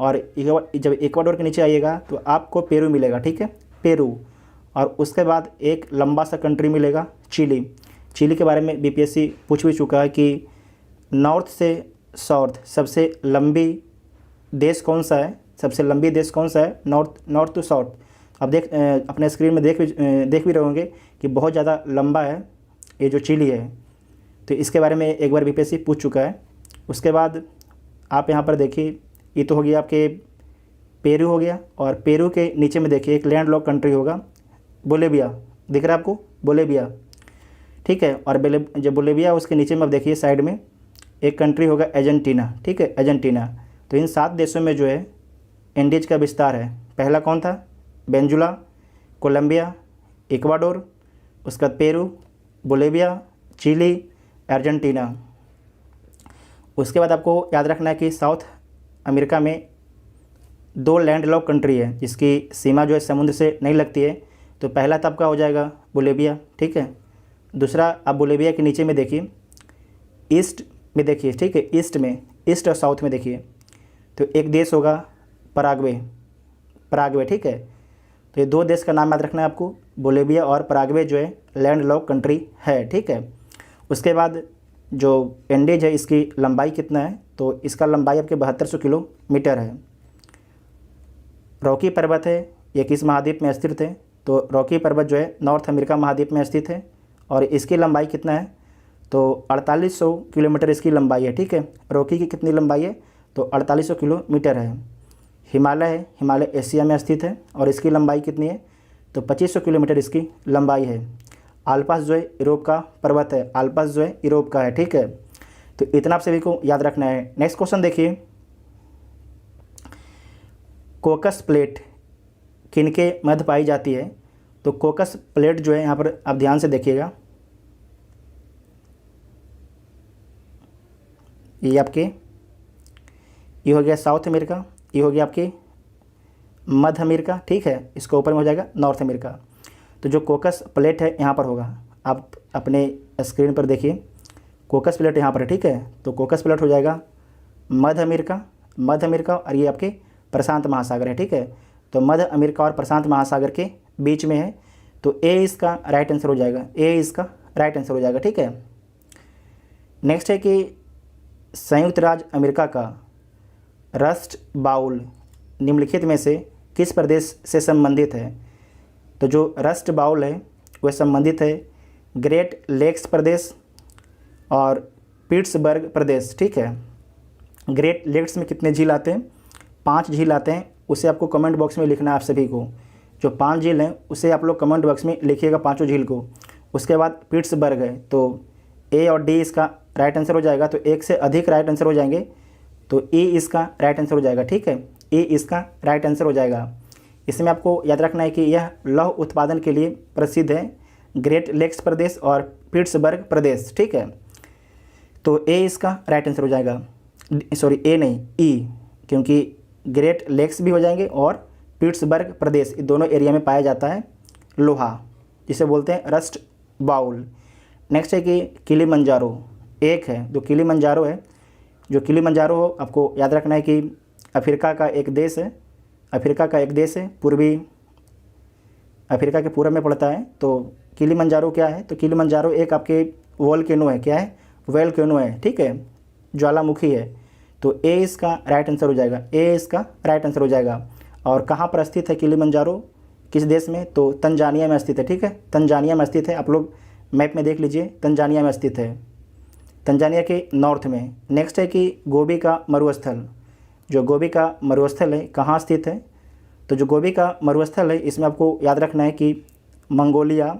और जब इक्वाडोर के नीचे आइएगा तो आपको पेरू मिलेगा। ठीक है, पेरू। और उसके बाद एक लंबा सा कंट्री मिलेगा, चिली। चिली के बारे में बीपीएससी पूछ भी चुका है कि नॉर्थ से साउथ सबसे लंबी देश कौन सा है, सबसे लंबी देश कौन सा है, नॉर्थ टू साउथ। अब अपने स्क्रीन में देख भी रहोगे कि बहुत ज़्यादा लंबा है ये जो चिली है। तो इसके बारे में एक बार बीपीएससी पूछ चुका है। उसके बाद आप यहाँ पर देखिए, ये तो हो गया आपके पेरू हो गया, और पेरू के नीचे में देखिए एक लैंड लॉक कंट्री होगा, बोलेविया। दिख रहा है आपको, बोलेविया। ठीक है, और जब बोलेविया उसके नीचे में आप देखिए साइड में एक कंट्री होगा अर्जेंटीना। ठीक है, अर्जेंटीना। तो इन 7 देशों में जो है एंडीज का विस्तार है। पहला कौन था, वेनेजुला, कोलंबिया, इक्वाडोर, उसका पेरू, बोलेविया, चिली, अर्जेंटीना। उसके बाद आपको याद रखना है कि साउथ अमेरिका में 2 लैंड लॉक कंट्री है जिसकी सीमा जो है समुद्र से नहीं लगती है। तो पहला तो आपका हो जाएगा बोलेविया। ठीक है, दूसरा आप बोलेविया के नीचे में देखिए, ईस्ट में देखिए। ठीक है, ईस्ट और साउथ में देखिए, तो एक देश होगा पराग्वे। ठीक है, तो ये 2 देश का नाम याद रखना है आपको, बोलेविया और पराग्वे जो है लैंड लॉक कंट्री है। ठीक है, उसके बाद जो एंडीज है इसकी लंबाई कितना है, तो इसका लंबाई आपके 7200 किलोमीटर है। रॉकी पर्वत है, ये किस महाद्वीप में स्थित है, तो रॉकी पर्वत जो है नॉर्थ अमेरिका महाद्वीप में स्थित है, और इसकी लंबाई कितना है, तो 4800 किलोमीटर इसकी लंबाई है। ठीक है, रॉकी की कितनी लंबाई है, तो 4800 किलोमीटर है। हिमालय है, हिमालय एशिया में स्थित है, और इसकी लंबाई कितनी है, तो 2500 किलोमीटर इसकी लंबाई है। आल्प्स जो है यूरोप का पर्वत है, आल्प्स जो है यूरोप का है। ठीक है, तो इतना आप सभी को याद रखना है। नेक्स्ट क्वेश्चन देखिए, कोकस प्लेट किनके मध्य पाई जाती है, तो कोकस प्लेट जो है यहाँ पर आप ध्यान से देखिएगा, ये आपके, ये हो गया साउथ अमेरिका, ये हो गया आपके मध्य अमेरिका। ठीक है, इसको ऊपर में हो जाएगा नॉर्थ अमेरिका। तो जो कोकस प्लेट है यहाँ पर होगा, आप अपने स्क्रीन पर देखिए, कोकस प्लेट यहाँ पर है। ठीक है, तो कोकस प्लेट हो जाएगा मध्य अमेरिका, और ये आपके प्रशांत महासागर है। ठीक है, तो मध्य अमेरिका और प्रशांत महासागर के बीच में है, तो ए इसका राइट आंसर हो जाएगा, ए इसका राइट आंसर हो जाएगा। ठीक है, नेक्स्ट है कि संयुक्त राज्य अमेरिका का रस्ट बाउल निम्नलिखित में से किस प्रदेश से संबंधित है, तो जो रस्ट बाउल है वह संबंधित है ग्रेट लेक्स प्रदेश और पिट्सबर्ग प्रदेश। ठीक है, ग्रेट लेक्स में कितने झील आते हैं, 5 झील आते हैं, उसे आपको कमेंट बॉक्स में लिखना है आप सभी को। जो 5 झील हैं उसे आप लोग कमेंट बॉक्स में लिखिएगा, 5 झील को। उसके बाद पिट्सबर्ग है, तो ए और डी इसका राइट आंसर हो जाएगा, तो एक से अधिक राइट आंसर हो जाएंगे, तो ई इसका राइट आंसर हो जाएगा। ठीक है, ई इसका राइट आंसर हो जाएगा। इसमें आपको याद रखना है कि यह लौह उत्पादन के लिए प्रसिद्ध है, ग्रेट लेक्स प्रदेश और पिट्सबर्ग प्रदेश। ठीक है, तो ए इसका राइट आंसर हो जाएगा, सॉरी ए नहीं, ई, क्योंकि ग्रेट लेक्स भी हो जाएंगे और पिट्सबर्ग प्रदेश, दोनों एरिया में पाया जाता है लोहा, जिसे बोलते हैं रस्ट बाउल। नेक्स्ट है कि किलिमंजारो एक है, जो किलिमंजारो है, जो किलिमंजारो आपको याद रखना है कि अफ्रीका का एक देश है, अफ्रीका का एक देश है, पूर्वी अफ्रीका के पूर्व में पड़ता है। तो किलिमंजारो क्या है, तो किलिमंजारो एक आपके वोल्केनो है, क्या है, वोल्केनो है, ठीक है, ज्वालामुखी है। तो ए इसका राइट आंसर हो जाएगा, ए इसका राइट आंसर हो जाएगा। और कहाँ पर स्थित है किलिमंजारो, किस देश में, तो तंजानिया में स्थित है, ठीक है, तंजानिया में स्थित है। आप लोग मैप में देख लीजिए, तंजानिया में स्थित है, तंजानिया के नॉर्थ में। नेक्स्ट है कि गोबी का मरुस्थल, जो गोबी का मरुस्थल है कहाँ स्थित है, तो जो गोबी का मरुस्थल है इसमें आपको याद रखना है कि मंगोलिया,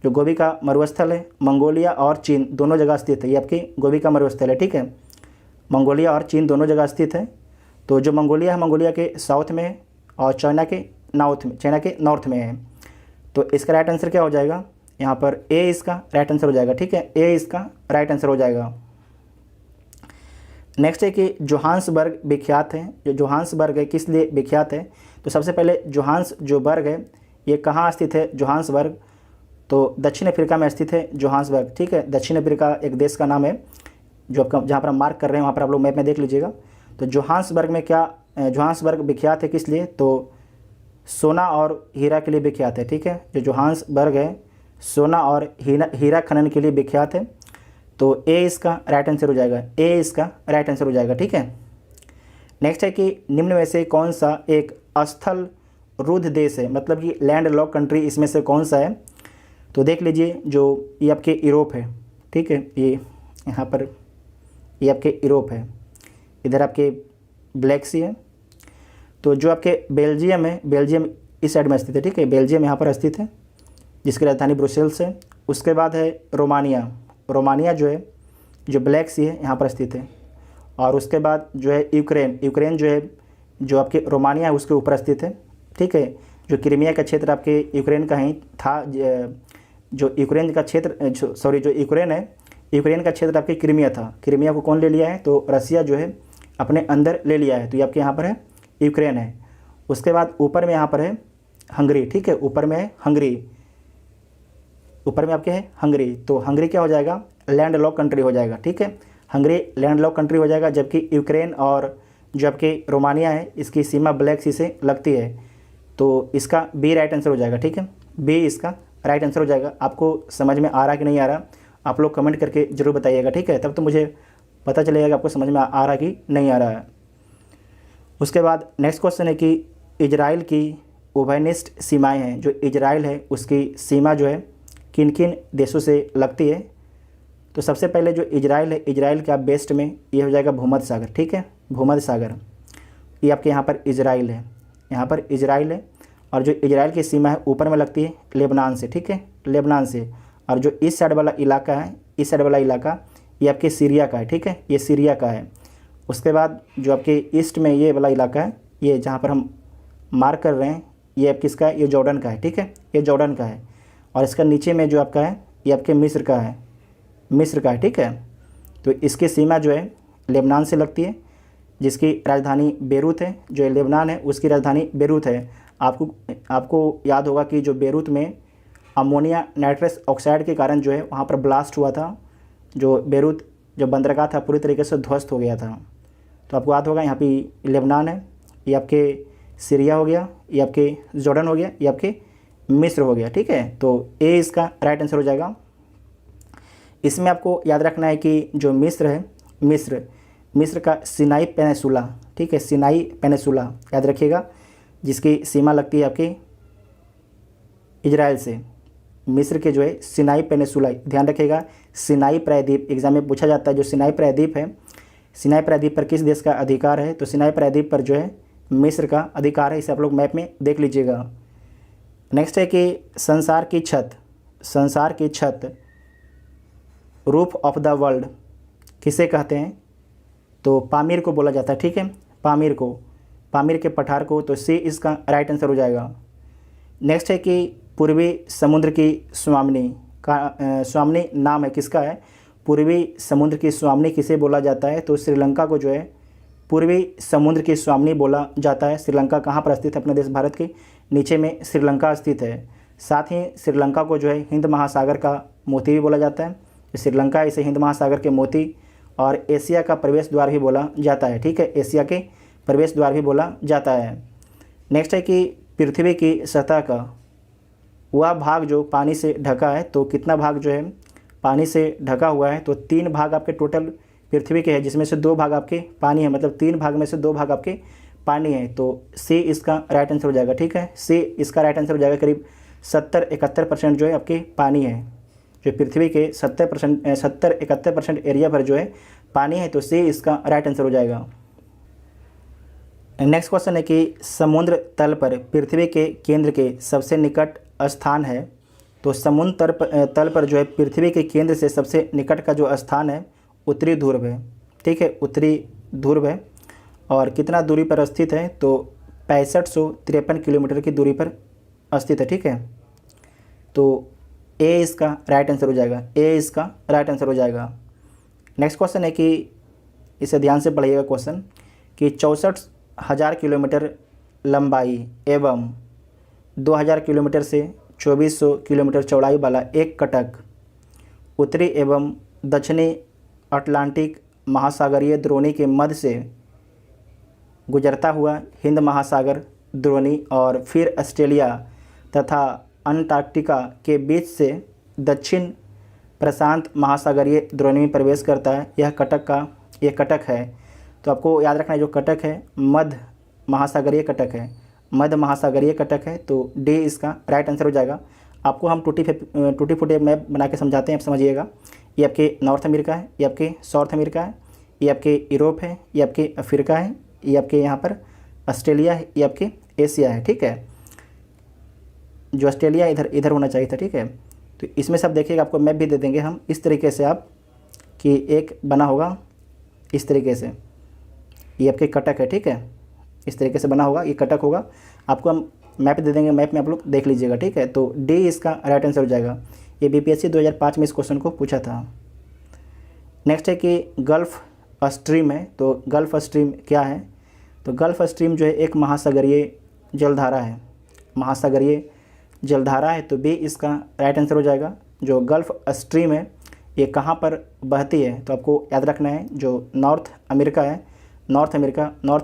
जो गोबी का मरुस्थल है मंगोलिया और चीन दोनों जगह स्थित है, ये आपकी गोबी का मरुस्थल है, ठीक है, मंगोलिया और चीन दोनों जगह स्थित है। तो जो मंगोलिया है मंगोलिया के साउथ में है और चाइना के नॉर्थ में है। तो इसका राइट आंसर क्या हो जाएगा, यहाँ पर ए इसका राइट आंसर हो जाएगा, ठीक है, ए इसका राइट आंसर हो जाएगा। नेक्स्ट है कि जोहान्सबर्ग विख्यात है, जो जोहान्सबर्ग है किस लिए विख्यात है, तो सबसे पहले जो बर्ग है ये कहाँ स्थित है, जोहान्सबर्ग, तो दक्षिण अफ्रीका में स्थित है जोहान्सबर्ग, ठीक है, दक्षिण अफ्रीका एक देश का नाम है, जो आपका जहाँ पर हम मार्क कर रहे हैं वहाँ पर आप लोग मैप में देख लीजिएगा। तो जोहान्सबर्ग में क्या, जोहान्सबर्ग विख्यात है किस लिए, तो सोना और हीरा के लिए विख्यात है, ठीक है, जो जोहान्सबर्ग है सोना और हीरा खनन के लिए विख्यात है। तो ए इसका राइट आंसर हो जाएगा, ए इसका राइट आंसर हो जाएगा, ठीक है। नेक्स्ट है कि निम्न में से कौन सा एक स्थल रुद्ध देश है, मतलब कि लैंड लॉक कंट्री इसमें से कौन सा है, तो देख लीजिए, जो ये आपके यूरोप है, ठीक है, ये यहाँ पर ये आपके यूरोप है, इधर आपके ब्लैक सी है। तो जो आपके बेल्जियम है, बेल्जियम इस साइड में स्थित है, ठीक है, बेल्जियम यहाँ पर स्थित है जिसकी राजधानी ब्रुसेल्स है। उसके बाद है रोमानिया, रोमानिया जो है जो ब्लैक सी है यहाँ पर स्थित है। और उसके बाद जो है यूक्रेन, यूक्रेन जो है जो आपके रोमानिया है उसके ऊपर स्थित है, ठीक है, जो क्रीमिया का क्षेत्र आपके यूक्रेन का ही था, जो यूक्रेन का क्षेत्र जो यूक्रेन है, यूक्रेन का क्षेत्र आपके क्रीमिया था, क्रीमिया को कौन ले लिया है, तो रसिया जो है अपने अंदर ले लिया है, तो ये आपके यहाँ पर है यूक्रेन है। उसके बाद ऊपर में यहाँ पर है हंगरी, ठीक है, ऊपर में है हंगरी, ऊपर में आपके है हंगरी। तो हंगरी क्या हो जाएगा, लैंड लॉक कंट्री हो जाएगा, ठीक है, हंगरी लैंड लॉक कंट्री हो जाएगा। जबकि यूक्रेन और जो आपके रोमानिया है इसकी सीमा ब्लैक सी से लगती है, तो इसका बी राइट आंसर हो जाएगा, ठीक है, बी इसका राइट आंसर हो जाएगा। आपको समझ में आ रहा कि नहीं आ रहा, आप लोग कमेंट करके ज़रूर बताइएगा, ठीक है, तब तो मुझे पता चलेगा कि आपको समझ में आ रहा कि नहीं आ रहा है। उसके बाद नेक्स्ट क्वेश्चन है कि इजराइल की उभयनिष्ठ सीमाएं हैं, जो इजराइल है उसकी सीमा जो है किन किन देशों से लगती है, तो सबसे पहले जो इजराइल है, इजराइल का बेस्ट में ये हो जाएगा भूमध्य सागर, ठीक है, भूमध्य सागर, ये आपके यहाँ पर इजराइल है, यहाँ पर इजराइल है। और जो इजराइल की सीमा है ऊपर में लगती है लेबनान से, ठीक है, लेबनान से। और जो इस साइड वाला इलाका है, इस साइड वाला इलाका ये आपके सीरिया का है, ठीक है, ये सीरिया का है। उसके बाद जो आपके ईस्ट में ये वाला इलाका है, ये जहाँ पर हम मार्क कर रहे हैं ये किसका है, ये जॉर्डन का है, ठीक है, ये जॉर्डन का है। और इसका नीचे में जो आपका है ये आपके मिस्र का है, मिस्र का है, ठीक है। तो इसकी सीमा जो है लेबनान से लगती है, जिसकी राजधानी बेरूत है, जो लेबनान है उसकी राजधानी बेरूत है। आपको याद होगा कि जो बेरूत में अमोनिया नाइट्रस ऑक्साइड के कारण जो है वहाँ पर ब्लास्ट हुआ था, जो बेरूत जो बंदरगाह था पूरी तरीके से ध्वस्त हो गया था। तो आपको याद होगा यहाँ पे लेबनान है, ये आपके सीरिया हो गया, ये आपके जॉर्डन हो गया, ये आपके मिस्र हो गया, ठीक है। तो ए इसका राइट आंसर हो जाएगा। इसमें आपको याद रखना है कि जो मिस्र है, मिस्र का सिनाई पेनिसुला, ठीक है, सिनाई पेनिसुला याद रखिएगा, जिसकी सीमा लगती है आपकी इजराइल से। मिस्र के जो है सिनाई पेनिसुला, ध्यान रखिएगा, सिनाई प्रायद्वीप एग्जाम में पूछा जाता है। जो सिनाई प्रायद्वीप है, सिनाई प्रायद्वीप पर किस देश का अधिकार है, तो सिनाई प्रायद्वीप पर जो है मिस्र का अधिकार है, इसे आप लोग मैप में देख लीजिएगा। नेक्स्ट है कि संसार की छत रूफ ऑफ द वर्ल्ड किसे कहते हैं, तो पामीर को बोला जाता है, ठीक है, पामीर के पठार को, तो सी इसका राइट आंसर हो जाएगा। नेक्स्ट है कि पूर्वी समुद्र की स्वामिनी नाम है किसका है, पूर्वी समुद्र की स्वामिनी किसे बोला जाता है, तो श्रीलंका को जो है पूर्वी समुद्र की स्वामिनी बोला जाता है। श्रीलंका कहाँ पर स्थित है, अपने देश भारत के नीचे में श्रीलंका स्थित है। साथ ही श्रीलंका को जो है हिंद महासागर का मोती भी बोला जाता है। श्रीलंका इसे हिंद महासागर के मोती और एशिया का प्रवेश द्वार भी बोला जाता है, ठीक है, एशिया के प्रवेश द्वार भी बोला जाता है। नेक्स्ट है कि पृथ्वी की सतह का वह भाग जो पानी से ढका है, तो कितना भाग जो है पानी से ढका हुआ है, तो 3 भाग आपके टोटल पृथ्वी के हैं, जिसमें से 2 भाग आपके पानी है, मतलब 3 भाग में से 2 भाग आपके पानी है। तो सी इसका राइट आंसर हो जाएगा, ठीक है, सी इसका राइट आंसर हो जाएगा। करीब 70-71% जो है आपके पानी है, जो पृथ्वी के 70-71% एरिया पर जो है पानी है, तो सी इसका राइट आंसर हो जाएगा। नेक्स्ट क्वेश्चन है कि समुद्र तल पर पृथ्वी के केंद्र के सबसे निकट स्थान है, तो समुद्र तल पर जो है पृथ्वी के केंद्र से सबसे निकट का जो स्थान है उत्तरी ध्रुव है, ठीक है, उत्तरी ध्रुव है। और कितना दूरी पर स्थित है, तो 6553 किलोमीटर की दूरी पर स्थित है, ठीक है। तो ए इसका राइट आंसर हो जाएगा, ए इसका राइट आंसर हो जाएगा। नेक्स्ट क्वेश्चन है कि इसे ध्यान से पढ़िएगा क्वेश्चन, कि 64,000 किलोमीटर लंबाई एवं 2000 किलोमीटर से 2400 किलोमीटर चौड़ाई वाला एक कटक उत्तरी एवं दक्षिणी अटलांटिक महासागरीय द्रोणी के मध्य से गुजरता हुआ हिंद महासागर द्रोणी और फिर ऑस्ट्रेलिया तथा अंटार्कटिका के बीच से दक्षिण प्रशांत महासागरीय द्रोणी में प्रवेश करता है। यह कटक है। तो आपको याद रखना है, जो कटक है मध्य महासागरीय कटक है, मध्य महासागरीय कटक है। तो डी इसका राइट आंसर हो जाएगा। आपको हम टूटी फूटी मैप बना के समझाते हैं, आप समझिएगा। ये आपके नॉर्थ अमेरिका है, ये आपके साउथ अमेरिका है, ये आपके यूरोप है, ये आपके अफ्रीका है, ये आपके यहाँ पर ऑस्ट्रेलिया है, ये आपके एशिया है, ठीक है। जो ऑस्ट्रेलिया इधर होना चाहिए था, ठीक है। तो इसमें सब देखिएगा, आपको मैप भी दे देंगे हम इस तरीके से, आप कि एक बना होगा इस तरीके से, ये आपके कटक है, ठीक है, इस तरीके से बना होगा, ये कटक होगा। आपको हम मैप दे देंगे, मैप में आप लोग देख लीजिएगा, ठीक है। तो डी इसका राइट आंसर हो जाएगा। ये बीपीएससी 2005 में इस क्वेश्चन को पूछा था। नेक्स्ट है कि गल्फ स्ट्रीम है, तो गल्फ स्ट्रीम क्या है, तो गल्फ स्ट्रीम जो है एक महासागरीय जलधारा है, महासागरीय जलधारा है। तो बी इसका राइट आंसर हो जाएगा। जो गल्फ स्ट्रीम है ये कहाँ पर बहती है, तो आपको याद रखना है, जो नॉर्थ अमेरिका है, नॉर्थ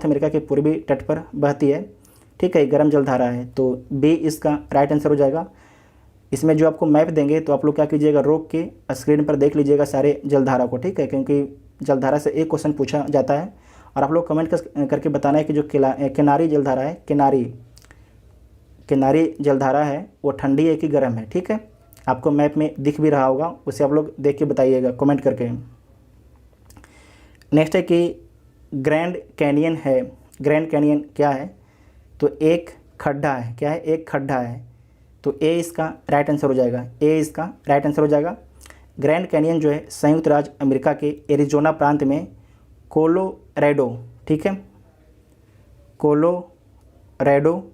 अमेरिका के पूर्वी तट पर बहती है, ठीक है, गर्म जलधारा है। तो बी इसका राइट आंसर हो जाएगा। इसमें जो आपको मैप देंगे तो आप लोग क्या कीजिएगा, रोक के स्क्रीन पर देख लीजिएगा सारे जलधारा को, ठीक है, क्योंकि जलधारा से एक क्वेश्चन पूछा जाता है। और आप लोग कमेंट करके बताना है कि जो किनारी जलधारा है, किनारी जलधारा है वो ठंडी है कि गर्म है, ठीक है। आपको मैप में दिख भी रहा होगा, उसे आप लोग देख के बताइएगा कमेंट करके। नेक्स्ट है कि ग्रैंड कैनियन है। ग्रैंड कैनियन क्या है, तो एक खड्डा है, क्या है, एक खड्डा है। तो ए इसका राइट आंसर हो जाएगा, ए इसका राइट आंसर हो जाएगा। ग्रैंड कैनियन जो है संयुक्त राज्य अमेरिका के एरिजोना प्रांत में कोलोराडो, ठीक है, कोलोराडो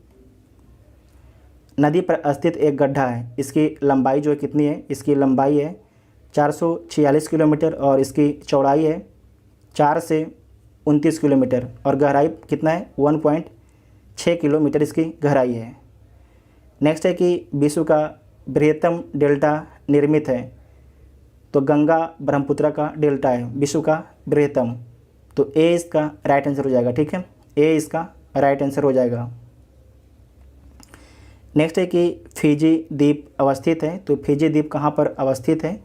नदी पर स्थित एक गड्ढा है। इसकी लंबाई जो है कितनी है, इसकी लंबाई है 446 किलोमीटर और इसकी चौड़ाई है 4 से 29 किलोमीटर और गहराई कितना है 1.6 किलोमीटर इसकी गहराई है। नेक्स्ट है कि विश्व का बृहत्तम डेल्टा निर्मित है, तो गंगा ब्रह्मपुत्र का डेल्टा है विश्व का बृहत्तम। तो ए इसका राइट आंसर हो जाएगा, ठीक है, ए इसका राइट आंसर हो जाएगा। नेक्स्ट है कि फिजी द्वीप अवस्थित है, तो फिजी द्वीप कहाँ पर अवस्थित है,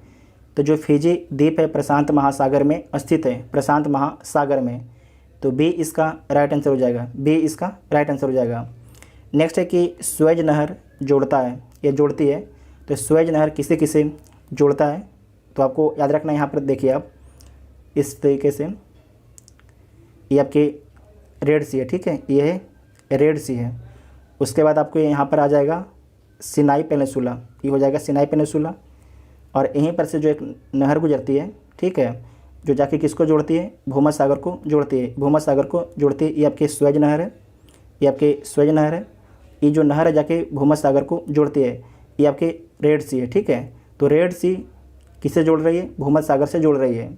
तो जो फिजी द्वीप है प्रशांत महासागर में स्थित है, प्रशांत महासागर में। तो बी इसका राइट आंसर हो जाएगा, बी इसका राइट आंसर हो जाएगा। नेक्स्ट है कि स्वेज नहर जोड़ता है, ये जोड़ती है, तो स्वेज नहर किसे किसे जोड़ता है, तो आपको याद रखना है, यहाँ पर देखिए आप इस तरीके से, ये आपकी रेड सी है, ठीक है, ये है रेड सी है। उसके बाद आपको यहाँ पर आ जाएगा सिनाई पेनिनसुला, ये हो जाएगा सिनाई पेनिनसुला। और यहीं पर से जो एक नहर गुजरती है, ठीक है, जो जाके किसको जोड़ती है, भूमध्य सागर को जोड़ती है, भूमध्य सागर को जोड़ती है। ये आपकी स्वेज नहर है, ये आपके स्वेज नहर है। ये जो नहर है जाके भूमध्य सागर को जोड़ती है, ये आपके रेड सी है, ठीक है। तो रेड सी किससे जोड़ रही है, भूमध्य सागर से जोड़ रही है।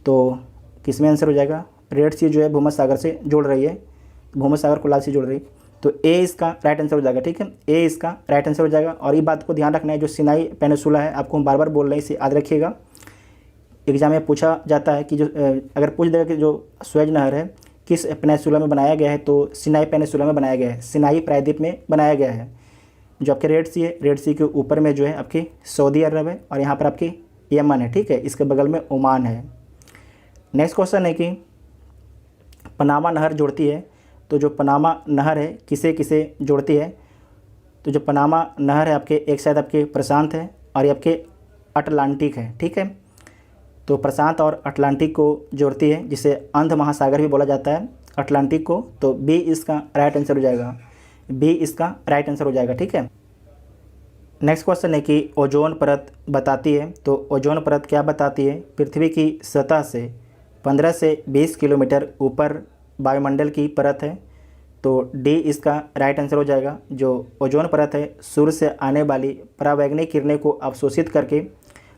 तो किस में आंसर हो जाएगा, रेड सी जो है भूमध्य सागर से जोड़ रही है, भूमध्य सागर को लाल सी जोड़ रही है। तो ए इसका राइट आंसर हो जाएगा, ठीक है, ए इसका राइट आंसर हो जाएगा। और ये बात को ध्यान रखना है, जो सिनाई पेनिनसुला है, आपको हम बार बार बोल रहे हैं, इसे याद रखिएगा। एग्जाम में पूछा जाता है कि जो अगर पूछ देगा कि जो सुएज नहर है किस पेनिनसुला में बनाया गया है, तो सिनाई पेनिनसुला में बनाया गया है, सिनाई प्रायद्वीप में बनाया गया है। जो आपके रेड सी है, रेड सी के ऊपर में जो है आपकी सऊदी अरब है, और यहाँ पर आपकी यमन है, ठीक है, इसके बगल में ओमान है। नेक्स्ट क्वेश्चन है कि पनामा नहर जोड़ती है, तो जो पनामा नहर है किसे किसे जोड़ती है, तो जो पनामा नहर है आपके एक साइड आपके प्रशांत है और ये आपके अटलांटिक है, ठीक है, तो प्रशांत और अटलांटिक को जोड़ती है, जिसे अंध महासागर भी बोला जाता है अटलांटिक को। तो बी इसका राइट आंसर हो जाएगा, बी इसका राइट आंसर हो जाएगा, ठीक है। नेक्स्ट क्वेश्चन है कि ओजोन परत बताती है, तो ओजोन परत क्या बताती है, पृथ्वी की सतह से 15 से 20 किलोमीटर ऊपर वायुमंडल की परत है, तो डी इसका राइट आंसर हो जाएगा। जो ओजोन परत है सूर्य से आने वाली परावैंगनिक किरणें को अवशोषित करके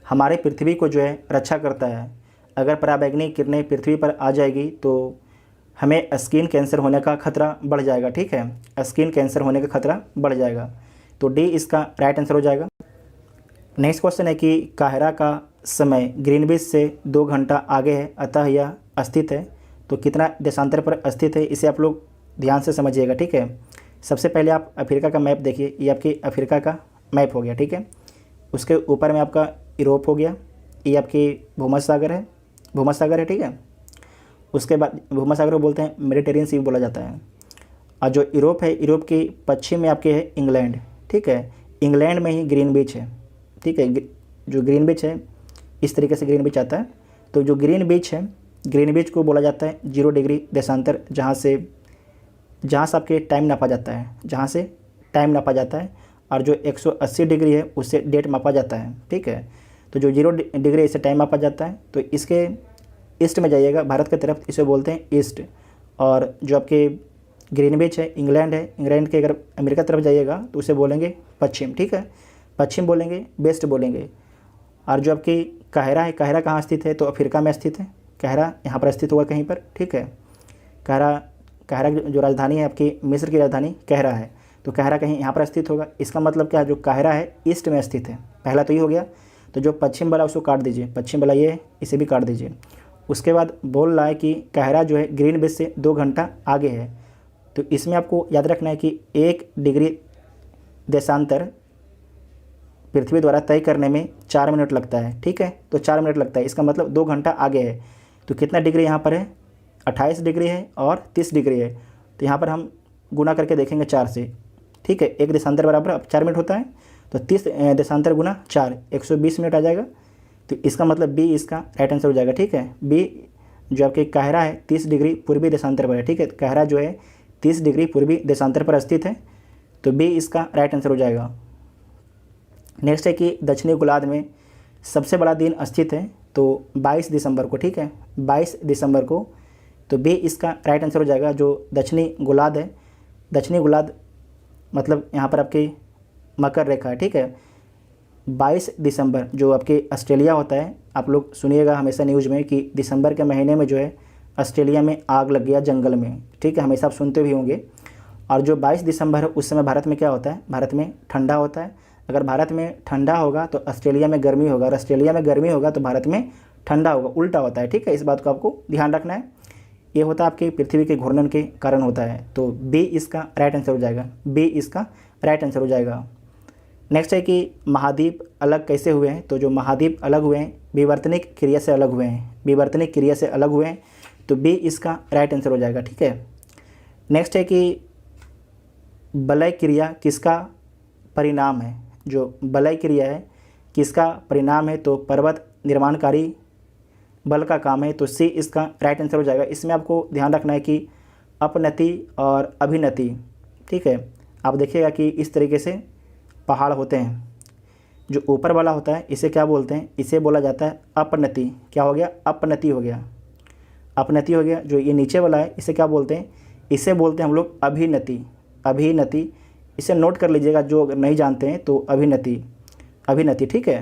हमारे पृथ्वी को जो है रक्षा करता है। अगर परावैंगनिक किरणें पृथ्वी पर आ जाएगी तो हमें स्किन कैंसर होने का खतरा बढ़ जाएगा, ठीक है, स्किन कैंसर होने का खतरा बढ़ जाएगा, तो डी इसका राइट आंसर हो जाएगा। नेक्स्ट क्वेश्चन है कि काहिरा का समय ग्रीनविच से 2 घंटा आगे है, अतः यह स्थित है, तो कितना देशांतर पर स्थित है, इसे आप लोग ध्यान से समझिएगा, ठीक है। सबसे पहले आप अफ्रीका का मैप देखिए, ये आपकी अफ्रीका का मैप हो गया, ठीक है। उसके ऊपर में आपका यूरोप हो गया, ये आपकी भूमध्य सागर है, भूमध्य सागर है, ठीक है। उसके बाद भूमध्य सागर को बोलते हैं मेडिटेरियन सी बोला जाता है। और जो यूरोप है, यूरोप के पश्चिम में आपके है इंग्लैंड, ठीक है, इंग्लैंड में ही ग्रीनविच है, ठीक है। जो ग्रीनविच है इस तरीके से ग्रीनविच आता है, तो जो ग्रीनविच है, ग्रीनविच को बोला जाता है 0 डिग्री देशांतर, जहाँ से आपके टाइम नापा जाता है, जहाँ से टाइम नापा जाता है, और जो 180 डिग्री है उससे डेट मापा जाता है, ठीक है। तो जो 0 डिग्री इससे टाइम मापा जाता है, तो इसके ईस्ट में जाइएगा भारत की तरफ, इसे बोलते हैं ईस्ट। और जो आपके ग्रीनविच है इंग्लैंड है, इंग्लैंड के अगर अमेरिका तरफ जाइएगा तो उसे बोलेंगे पश्चिम, ठीक है, पश्चिम बोलेंगे, वेस्ट बोलेंगे। और जो आपकी काहिरा है, काहिरा कहाँ स्थित है, तो अफ्रीका में स्थित है, काहिरा यहाँ पर स्थित हुआ कहीं पर, ठीक है। काहिरा जो राजधानी है आपकी मिस्र की राजधानी काहिरा है, तो काहिरा कहीं यहाँ पर स्थित होगा। इसका मतलब क्या है, जो काहिरा है ईस्ट में स्थित है, पहला तो ये हो गया। तो जो पश्चिम वाला उसको काट दीजिए, पश्चिम वाला ये है, इसे भी काट दीजिए। उसके बाद बोल रहा है कि काहिरा जो है ग्रीनविच से 2 घंटा आगे है, तो इसमें आपको याद रखना है कि 1 डिग्री देशांतर पृथ्वी द्वारा तय करने में 4 मिनट लगता है, ठीक है, तो 4 मिनट लगता है, इसका मतलब 2 घंटा आगे है। तो कितना डिग्री यहाँ पर है, 28 डिग्री है और 30 डिग्री है, तो यहाँ पर हम गुना करके देखेंगे 4 से, ठीक है। 1 देशांतर बराबर अब 4 मिनट होता है, तो 30 देशांतर गुना 4 120 मिनट आ जाएगा, तो इसका मतलब बी इसका राइट आंसर हो जाएगा, ठीक है। बी जो आपके काहिरा है 30 डिग्री पूर्वी देशांतर पर है, ठीक है, काहिरा जो है 30 डिग्री पूर्वी देशांतर पर स्थित है, तो बी इसका राइट आंसर हो जाएगा। नेक्स्ट है कि दक्षिणी गोलार्ध में सबसे बड़ा दिन स्थित है, तो 22 दिसंबर को, ठीक है, 22 दिसंबर को, तो बी इसका राइट आंसर हो जाएगा। जो दक्षिणी गोलार्ध है, दक्षिणी गोलार्ध मतलब यहाँ पर आपकी मकर रेखा है, ठीक है। 22 दिसंबर जो आपके ऑस्ट्रेलिया होता है, आप लोग सुनिएगा हमेशा न्यूज़ में कि दिसंबर के महीने में जो है ऑस्ट्रेलिया में आग लग गया जंगल में, ठीक है, हमेशा आप सुनते भी होंगे। और जो 22 दिसंबर है उस समय भारत में क्या होता है, भारत में ठंडा होता है। अगर भारत में ठंडा होगा तो ऑस्ट्रेलिया में गर्मी होगा, और ऑस्ट्रेलिया में गर्मी होगा तो भारत में ठंडा होगा, उल्टा होता है, ठीक है। इस बात को आपको ध्यान रखना है, ये होता है आपके पृथ्वी के घूर्णन के कारण होता है, तो बी इसका राइट आंसर हो जाएगा, बी इसका राइट आंसर हो जाएगा। नेक्स्ट है कि महाद्वीप अलग कैसे हुए हैं, तो जो महाद्वीप अलग हुए हैं विवर्तनिक क्रिया से अलग हुए हैं, विवर्तनिक क्रिया से अलग हुए हैं, तो बी इसका राइट आंसर हो जाएगा, ठीक है। नेक्स्ट है कि बलय क्रिया किसका परिणाम है, जो बलय क्रिया है किसका परिणाम है, तो पर्वत निर्माणकारी बल का काम है, तो सी इसका राइट आंसर हो जाएगा। इसमें आपको ध्यान रखना है कि अपनति और अभिनति, ठीक है। आप देखिएगा कि इस तरीके से पहाड़ होते हैं, जो ऊपर वाला होता है इसे क्या बोलते हैं, इसे बोला जाता है अपनति। क्या हो गया, अपनति हो गया, अपनति हो गया। जो ये नीचे वाला है इसे क्या बोलते हैं, इसे बोलते हैं हम लोग अभिनति, अभिनति। इसे नोट कर लीजिएगा जो अगर नहीं जानते हैं तो अभिनति, अभिनति, ठीक है।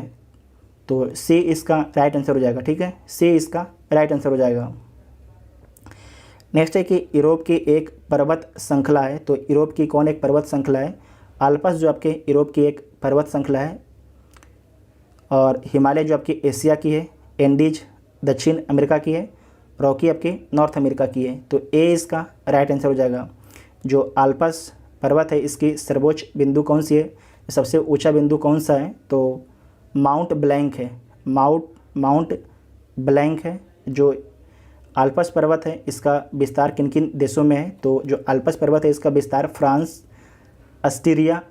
तो सी इसका राइट आंसर हो जाएगा, ठीक है, सी इसका राइट आंसर हो जाएगा। नेक्स्ट है कि यूरोप की एक पर्वत श्रृंखला है, तो यूरोप की कौन एक पर्वत श्रृंखला है? आल्प्स जो आपके यूरोप की एक पर्वत श्रृंखला है, और हिमालय जो आपकी एशिया की है, एंडीज दक्षिण अमेरिका की है, रॉकी आपके नॉर्थ अमेरिका की है। तो ए इसका राइट आंसर हो जाएगा। जो आल्प्स पर्वत है इसकी सर्वोच्च बिंदु कौन सी है, सबसे ऊंचा बिंदु कौन सा है? तो माउंट ब्लैंक है, माउंट ब्लैंक है। जो आल्प्स पर्वत है इसका विस्तार किन किन देशों में है? तो जो आल्प्स पर्वत है इसका विस्तार फ्रांस, ऑस्ट्रिया,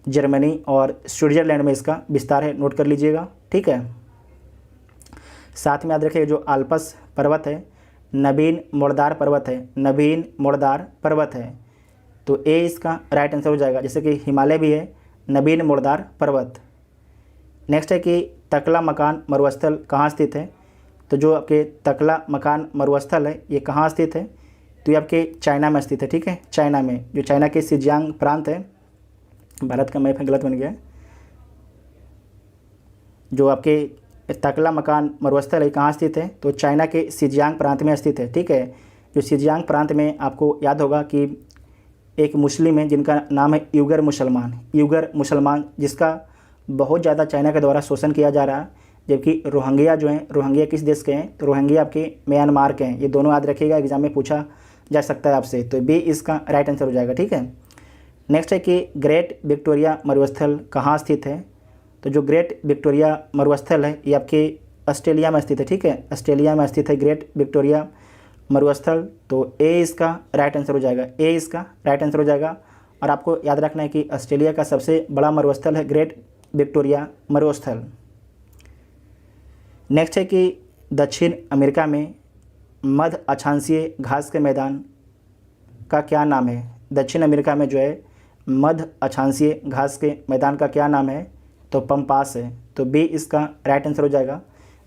जर्मनी और स्विट्ज़रलैंड में इसका विस्तार है, नोट कर लीजिएगा, ठीक है। साथ में याद रखिए जो आल्प्स पर्वत है नवीन मोड़दार पर्वत है, तो ए इसका राइट आंसर हो जाएगा। जैसे कि हिमालय भी है नवीन मोड़दार पर्वत। नेक्स्ट है कि तकला मकान मरुस्थल कहाँ स्थित है? तो जो आपके तकला मकान मरुस्थल है ये कहाँ स्थित है? तो ये आपके चाइना में स्थित है, ठीक है। चाइना में, जो चाइना के सिजियांग प्रांत है, भारत का मैप है गलत बन गया, जो आपके तकला मकान मरुस्थल है कहाँ स्थित है? तो चाइना के सिजियांग प्रांत में स्थित है, ठीक है। जो सिजियांग प्रांत में आपको याद होगा कि एक मुस्लिम है जिनका नाम है यूगर मुसलमान, जिसका बहुत ज़्यादा चाइना के द्वारा शोषण किया जा रहा है। जबकि रोहिंग्या जो हैं, रोहिंग्या किस देश के हैं? तो रोहिंग्या आपके म्यांमार के हैं। ये दोनों याद रखिएगा, एग्जाम में पूछा जा सकता है आपसे। तो बी इसका राइट आंसर हो जाएगा, ठीक है। नेक्स्ट है कि ग्रेट विक्टोरिया मरुस्थल कहाँ स्थित है? तो जो ग्रेट विक्टोरिया मरुस्थल है ये आपके ऑस्ट्रेलिया में स्थित है, ठीक है। ऑस्ट्रेलिया में स्थित है ग्रेट विक्टोरिया मरुस्थल। तो ए इसका राइट आंसर हो जाएगा, और आपको याद रखना है कि ऑस्ट्रेलिया का सबसे बड़ा मरुस्थल है ग्रेट विक्टोरिया मरुस्थल। नेक्स्ट है कि दक्षिण अमेरिका में मध्य अक्षांशीय घास के मैदान का क्या नाम है? दक्षिण अमेरिका में जो है मध्य अक्षांशीय घास के मैदान का क्या नाम है? तो पम्पास है। तो बी इसका राइट आंसर हो जाएगा।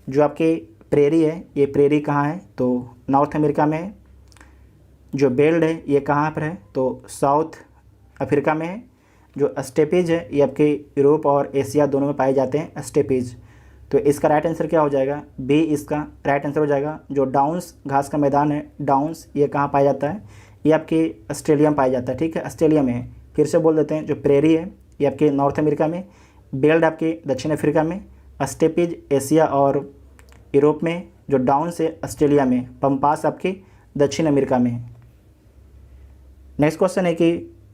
जो आपके प्रेरी है ये प्रेरी कहाँ है? तो नॉर्थ अमेरिका में है। जो बेल्ट है ये कहाँ पर है? तो साउथ अफ्रीका में है। जो स्टेपीज है ये आपके यूरोप और एशिया दोनों में पाए जाते हैं स्टेपीज। तो इसका राइट आंसर क्या हो जाएगा? बी इसका राइट आंसर हो जाएगा। जो डाउन्स घास का मैदान है, डाउन्स ये कहाँ पाया जाता है? ये आपके ऑस्ट्रेलिया में पाया जाता है, ठीक है, ऑस्ट्रेलिया में है। फिर से बोल देते हैं, जो प्रेरी है ये आपके नॉर्थ अमेरिका में, बेल्ट आपके दक्षिण अफ्रीका में, स्टेपीज एशिया और यूरोप में, जो डाउन्स है ऑस्ट्रेलिया में, पम्पास आपके दक्षिण अमेरिका में। नेक्स्ट क्वेश्चन है कि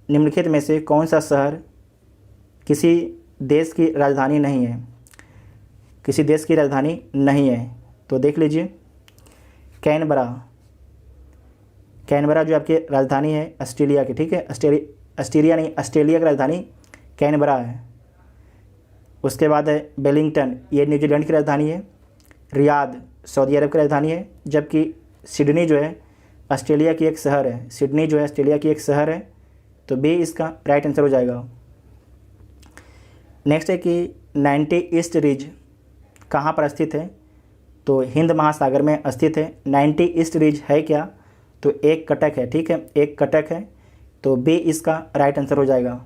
निम्नलिखित में से कौन सा शहर किसी देश की राजधानी नहीं है? किसी देश की राजधानी नहीं है, तो देख लीजिए कैनबरा जो आपकी राजधानी है ऑस्ट्रेलिया की, ठीक है। ऑस्ट्रेलिया की राजधानी कैनबरा है। उसके बाद है वेलिंगटन, ये न्यूजीलैंड की राजधानी है। रियाद सऊदी अरब की राजधानी है। जबकि सिडनी जो है ऑस्ट्रेलिया की एक शहर है, सिडनी जो है ऑस्ट्रेलिया की एक शहर है। तो बी इसका राइट आंसर हो जाएगा। नेक्स्ट है कि 90 ईस्ट रिज कहाँ पर स्थित है? तो हिंद महासागर में स्थित है। 90 ईस्ट रिज है क्या? तो एक कटक है, ठीक है, एक कटक है। तो बी इसका राइट आंसर हो जाएगा।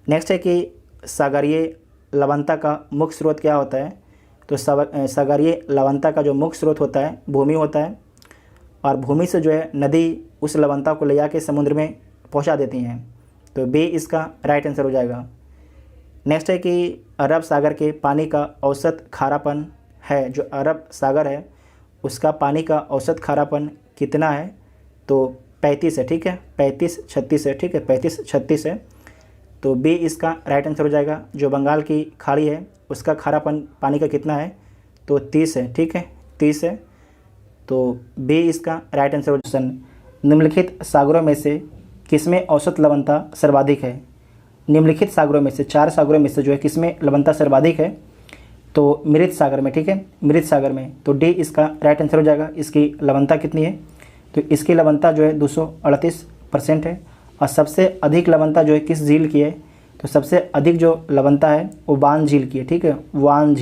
नेक्स्ट है कि सागरीय लवणता का मुख्य स्रोत क्या होता है? तो सागरीय लवणता का जो मुख्य स्रोत होता है भूमि होता है, और भूमि से जो है नदी उस लवणता को ले जाके समुद्र में पहुंचा देती हैं। तो बी इसका राइट आंसर हो जाएगा। नेक्स्ट है कि अरब सागर के पानी का औसत खारापन है, जो अरब सागर है उसका पानी का औसत खारापन कितना है? तो 35 है, ठीक है, 35-36 है, ठीक है, 35-36 है। तो बी इसका राइट आंसर हो जाएगा। जो बंगाल की खाड़ी है उसका खारापन पानी का कितना है? तो 30 है, ठीक है, 30 है। तो बी इसका राइट आंसर हो जाएगा। निम्नलिखित सागरों में से किसमें औसत लवणता सर्वाधिक है? निम्नलिखित सागरों में से, 4 सागरों में से जो है किसमें लवणता सर्वाधिक है? तो मृत सागर में, ठीक है, मृत सागर में। तो डी इसका राइट आंसर हो जाएगा। इसकी लवणता कितनी है? तो इसकी लवणता जो है 238% है। और सबसे अधिक लवणता जो है किस झील की है? तो सबसे अधिक जो लवणता है वो वान झील की है, ठीक है, वान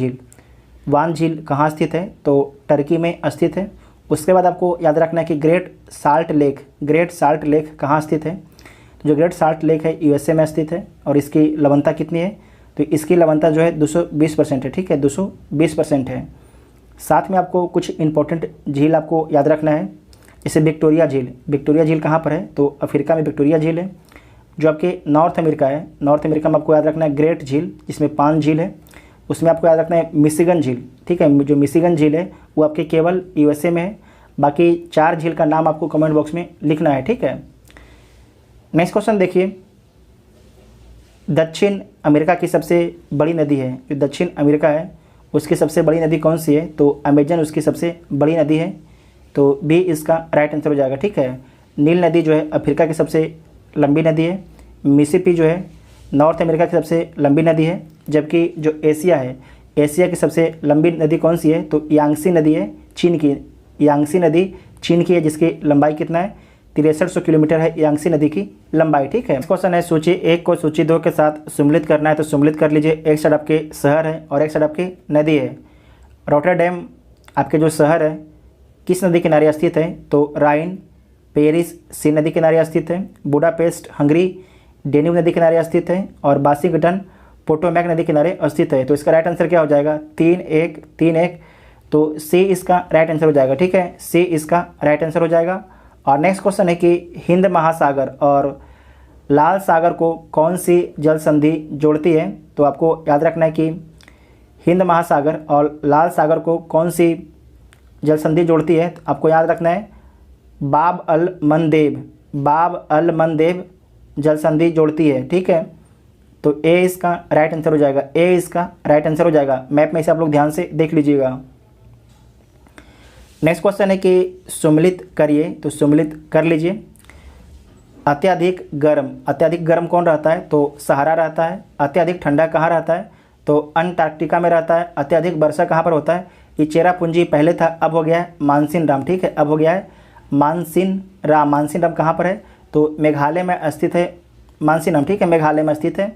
झील कहाँ स्थित है? तो टर्की में स्थित है। उसके बाद आपको याद रखना है कि ग्रेट साल्ट लेक कहाँ स्थित है? तो जो ग्रेट साल्ट लेक है यूएसए में स्थित है। और इसकी लवणता कितनी है? तो इसकी लवणता जो है 220% है, ठीक है, 220% है। साथ में आपको कुछ इंपॉर्टेंट झील आपको याद रखना है, जैसे विक्टोरिया झील। विक्टोरिया झील कहाँ पर है? तो अफ्रीका में विक्टोरिया झील है। जो आपके नॉर्थ अमेरिका है, नॉर्थ अमेरिका में आपको याद रखना है ग्रेट झील, जिसमें 5 झील है। उसमें आपको याद रखना है मिशिगन झील, ठीक है। जो मिशिगन झील है वो आपके केवल यूएसए में है। बाकी 4 झील का नाम आपको कमेंट बॉक्स में लिखना है, ठीक है। नेक्स्ट क्वेश्चन देखिए, दक्षिण अमेरिका की सबसे बड़ी नदी है, जो दक्षिण अमेरिका है उसकी सबसे बड़ी नदी कौन सी है? तो अमेजन उसकी सबसे बड़ी नदी है। तो बी इसका राइट आंसर हो जाएगा, ठीक है। नील नदी जो है अफ्रीका की सबसे लंबी नदी है। मिसिसिपी जो है नॉर्थ अमेरिका की सबसे लंबी नदी है। जबकि जो एशिया है, एशिया की सबसे लंबी नदी कौन सी है? तो यांगसी नदी है, चीन की। यांगसी नदी चीन की है, जिसकी लंबाई कितना है? 6300 किलोमीटर है यांगसी नदी की लंबाई, ठीक है। क्वेश्चन है सूची 1 को सूची 2 के साथ सम्मिलित करना है, तो सम्मिलित कर लीजिए। एक साइड आपके शहर है और एक साइड आपकी नदी है। रॉटरडैम आपके जो शहर है किस नदी किनारे स्थित है? तो राइन। पेरिस सी नदी किनारे स्थित है। बुडापेस्ट हंगरी डेन्यूब नदी किनारे स्थित है। और वाशिंगटन पोटोमैक नदी किनारे स्थित है। तो इसका राइट आंसर क्या हो जाएगा? 3-1 3-1। तो सी इसका राइट आंसर हो जाएगा, ठीक है। सी इसका राइट आंसर हो जाएगा। और नेक्स्ट क्वेश्चन है कि हिंद महासागर और लाल सागर को कौन सी जल संधि जोड़ती है? तो आपको याद रखना है कि हिंद महासागर और लाल सागर को कौन सी जल संधि जोड़ती है? तो आपको याद रखना है बाब अल मंदेब, बाब अल मंदेब जल संधि जोड़ती है, ठीक है। तो ए इसका राइट आंसर हो जाएगा, ए इसका राइट आंसर हो जाएगा। मैप में इसे आप लोग ध्यान से देख लीजिएगा। नेक्स्ट क्वेश्चन है कि सम्मिलित करिए, तो सम्मिलित कर लीजिए। अत्यधिक गर्म कौन रहता है? तो सहारा रहता है। अत्यधिक ठंडा कहाँ रहता है? तो अंटार्कटिका में रहता है। अत्यधिक वर्षा कहाँ पर होता है? ये चेरापूंजी पहले था, अब हो गया है मानसिनराम, ठीक है। अब हो गया है मानसिनराम। मानसिनराम कहाँ पर है? तो मेघालय में स्थित है मानसिनराम, ठीक है, मेघालय में स्थित है।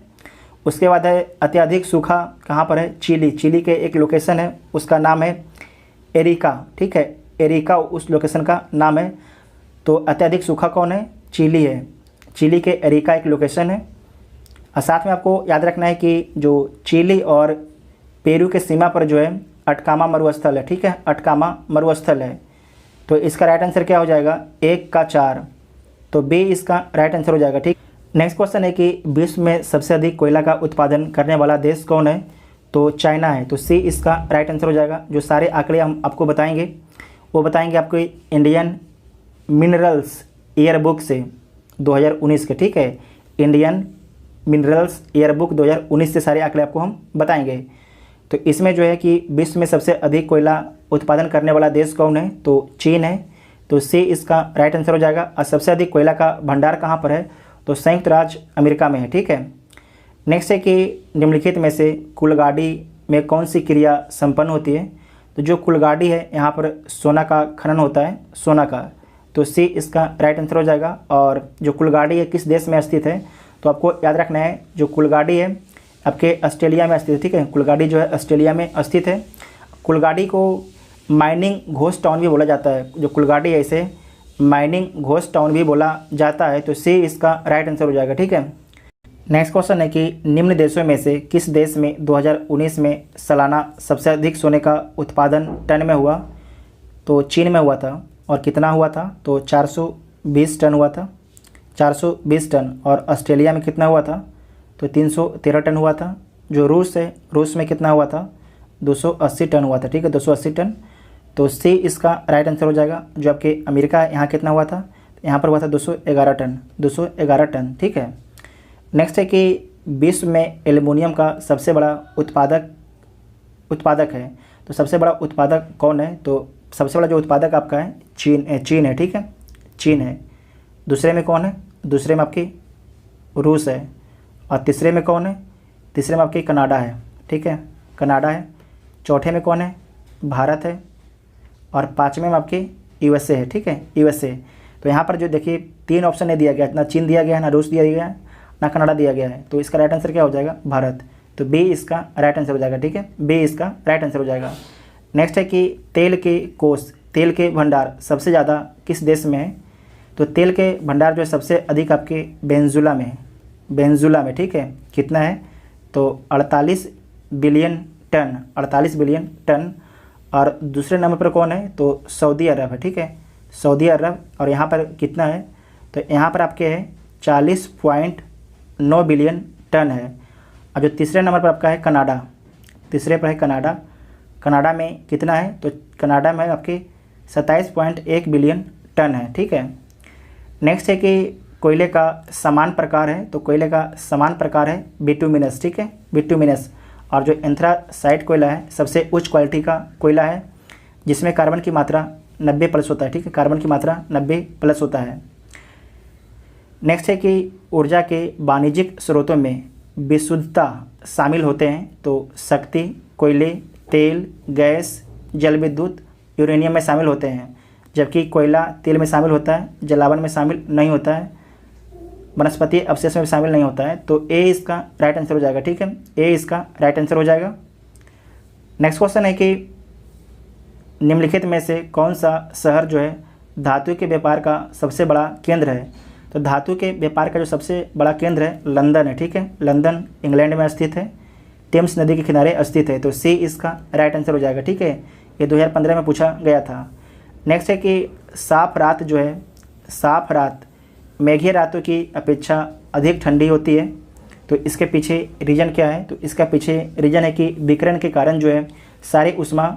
उसके बाद है अत्यधिक सूखा कहाँ पर है? चिली। चिली के एक लोकेशन है, उसका नाम है एरिका, ठीक है। एरिका उस लोकेशन का नाम है। तो अत्यधिक सूखा कौन है? चिली है। चिली के एरिका एक लोकेशन है। और साथ में आपको याद रखना है कि जो चिली और पेरू के सीमा पर जो है अटकामा मरुस्थल है, ठीक है, अटकामा मरुस्थल है। तो इसका राइट आंसर क्या हो जाएगा? 1 का 4। तो बी इसका राइट आंसर हो जाएगा, ठीक। नेक्स्ट क्वेश्चन है कि विश्व में सबसे अधिक कोयला का उत्पादन करने वाला देश कौन है? तो चाइना है। तो सी इसका राइट आंसर हो जाएगा। जो सारे आंकड़े हम आपको बताएंगे वो बताएंगे आपको इंडियन मिनरल्स ईयरबुक से 2019 के, ठीक है। इंडियन मिनरल्स ईयरबुक 2019 से सारे आंकड़े आपको हम बताएंगे। तो इसमें जो है कि विश्व में सबसे अधिक कोयला उत्पादन करने वाला देश कौन है? तो चीन है। तो सी इसका राइट आंसर हो जाएगा। और सबसे अधिक कोयला का भंडार कहाँ पर है? तो संयुक्त राज्य अमेरिका में है, ठीक है। नेक्स्ट है कि निम्नलिखित में से कुलगाड़ी में कौन सी क्रिया संपन्न होती है? तो जो कुलगाड़ी है यहाँ पर सोना का खनन होता है, सोना का। तो सी इसका राइट आंसर हो जाएगा। और जो कुलगाड़ी है किस देश में स्थित है? तो आपको याद रखना है जो कुलगाड़ी है आपके ऑस्ट्रेलिया में स्थित है, ठीक है। कुलगाड़ी जो है ऑस्ट्रेलिया में स्थित है। कुलगाड़ी को माइनिंग घोस्ट टाउन भी बोला जाता है। जो कुलगाड़ी है इसे माइनिंग घोस्ट टाउन भी बोला जाता है। तो सी इसका राइट आंसर हो जाएगा, ठीक है। नेक्स्ट क्वेश्चन है कि निम्न देशों में से किस देश में 2019 में सालाना सबसे अधिक सोने का उत्पादन टन में हुआ? तो चीन में हुआ था। और कितना हुआ था? तो 420 टन हुआ था, 420 टन। और ऑस्ट्रेलिया में कितना हुआ था? तो 313 टन हुआ था। जो रूस है, रूस में कितना हुआ था? 280 टन हुआ था, ठीक है, 280 टन। तो सी इसका राइट आंसर हो जाएगा। जो आपके अमेरिका है यहाँ कितना हुआ था? यहाँ पर हुआ था 211 टन, 211 टन, ठीक है। नेक्स्ट है कि विश्व में एल्युमिनियम का सबसे बड़ा उत्पादक है। तो सबसे बड़ा उत्पादक कौन है? तो सबसे बड़ा जो उत्पादक आपका है चीन है, ठीक है, चीन है। दूसरे में कौन है? दूसरे में आपकी रूस है। और तीसरे में कौन है? तीसरे में आपकी कनाडा है, ठीक है, कनाडा है। चौथे में कौन है? भारत है। और पाँचवें में आपकी यूएसए है, ठीक है, यूएसए। तो यहाँ पर जो देखिए 3 ऑप्शन नहीं दिया गया, ना चीन दिया गया है, ना रूस दिया गया है, ना कनाडा दिया गया है। तो इसका राइट आंसर क्या हो जाएगा? भारत। तो बी इसका राइट आंसर हो जाएगा, ठीक है, बी इसका राइट आंसर हो जाएगा। नेक्स्ट है कि तेल के कोष, तेल के भंडार सबसे ज़्यादा किस देश में है? तो तेल के भंडार जो है सबसे अधिक आपके वेनेजुला में है, वेनेजुला में, ठीक है। कितना है? तो 48 बिलियन टन, 48 बिलियन टन। और दूसरे नंबर पर कौन है, तो सऊदी अरब है, ठीक है, सऊदी अरब। और यहाँ पर कितना है, तो यहाँ पर आपके है 40.9 बिलियन टन है। और जो तीसरे नंबर पर आपका है कनाडा, तीसरे पर है कनाडा। कनाडा में कितना है, तो कनाडा में आपके 27.1 बिलियन टन है, ठीक है। नेक्स्ट है कि कोयले का समान प्रकार है, तो कोयले का समान प्रकार है बिटुमिनस, ठीक है, बिटुमिनस। और जो एंथ्रासाइट कोयला है सबसे उच्च क्वालिटी का कोयला है, जिसमें कार्बन की मात्रा 90+ होता है, ठीक है, कार्बन की मात्रा 90+ होता है। नेक्स्ट है कि ऊर्जा के वाणिज्यिक स्रोतों में विशुद्धता शामिल होते हैं, तो शक्ति, कोयले, तेल, गैस, जल विद्युत, यूरेनियम में शामिल होते हैं। जबकि कोयला तेल में शामिल होता है, जलावन में शामिल नहीं होता है, वनस्पति अवशेष में शामिल नहीं होता है। तो ए इसका राइट आंसर हो जाएगा, ठीक है, ए इसका राइट आंसर हो जाएगा। नेक्स्ट क्वेश्चन है कि निम्नलिखित में से कौन सा शहर जो है धातु के व्यापार का सबसे बड़ा केंद्र है। तो धातु के व्यापार का जो सबसे बड़ा केंद्र है लंदन है, ठीक है, लंदन इंग्लैंड में स्थित है, टेम्स नदी के किनारे स्थित है। तो सी इसका राइट आंसर हो जाएगा, ठीक है, ये 2015 में पूछा गया था। नेक्स्ट है कि साफ रात जो है, साफ रात मेघीय रातों की अपेक्षा अधिक ठंडी होती है। तो इसके पीछे रीज़न क्या है, तो इसका पीछे रीज़न है कि विकिरण के कारण जो है सारी ऊष्मा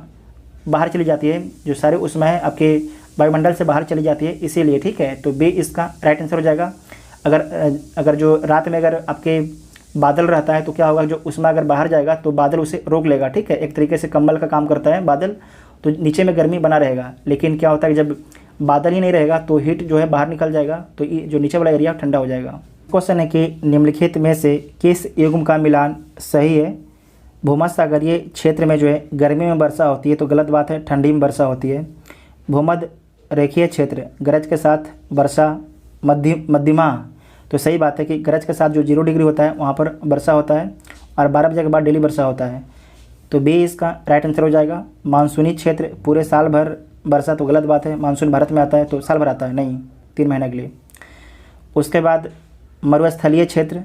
बाहर चली जाती है, जो सारी ऊष्मा है आपके वायुमंडल से बाहर चली जाती है, इसीलिए, ठीक है। तो बी इसका राइट आंसर हो जाएगा। अगर जो रात में अगर आपके बादल रहता है तो क्या होगा, जो ऊष्मा अगर बाहर जाएगा तो बादल उसे रोक लेगा, ठीक है, एक तरीके से कंबल का काम करता है बादल, तो नीचे में गर्मी बना रहेगा। लेकिन क्या होता है कि जब बादल ही नहीं रहेगा तो हीट जो है बाहर निकल जाएगा, तो जो नीचे वाला एरिया ठंडा हो जाएगा। क्वेश्चन है कि निम्नलिखित में से किस युग्म का मिलान सही है। भूमध्यसागरीय क्षेत्र में जो है गर्मी में वर्षा होती है, तो गलत बात है, ठंडी में वर्षा होती है। भूमध्य रेखीय क्षेत्र गरज के साथ वर्षा मध्यमा, तो सही बात है कि गरज के साथ जो 0 डिग्री होता है वहाँ पर वर्षा होता है, और 12 बजे के बाद डेली वर्षा होता है। तो बी इसका राइट आंसर हो जाएगा। मानसूनी क्षेत्र पूरे साल भर वर्षा, तो गलत बात है, मानसून भारत में आता है तो साल भर आता है, नहीं, 3 महीने के लिए। उसके बाद मरुस्थलीय क्षेत्र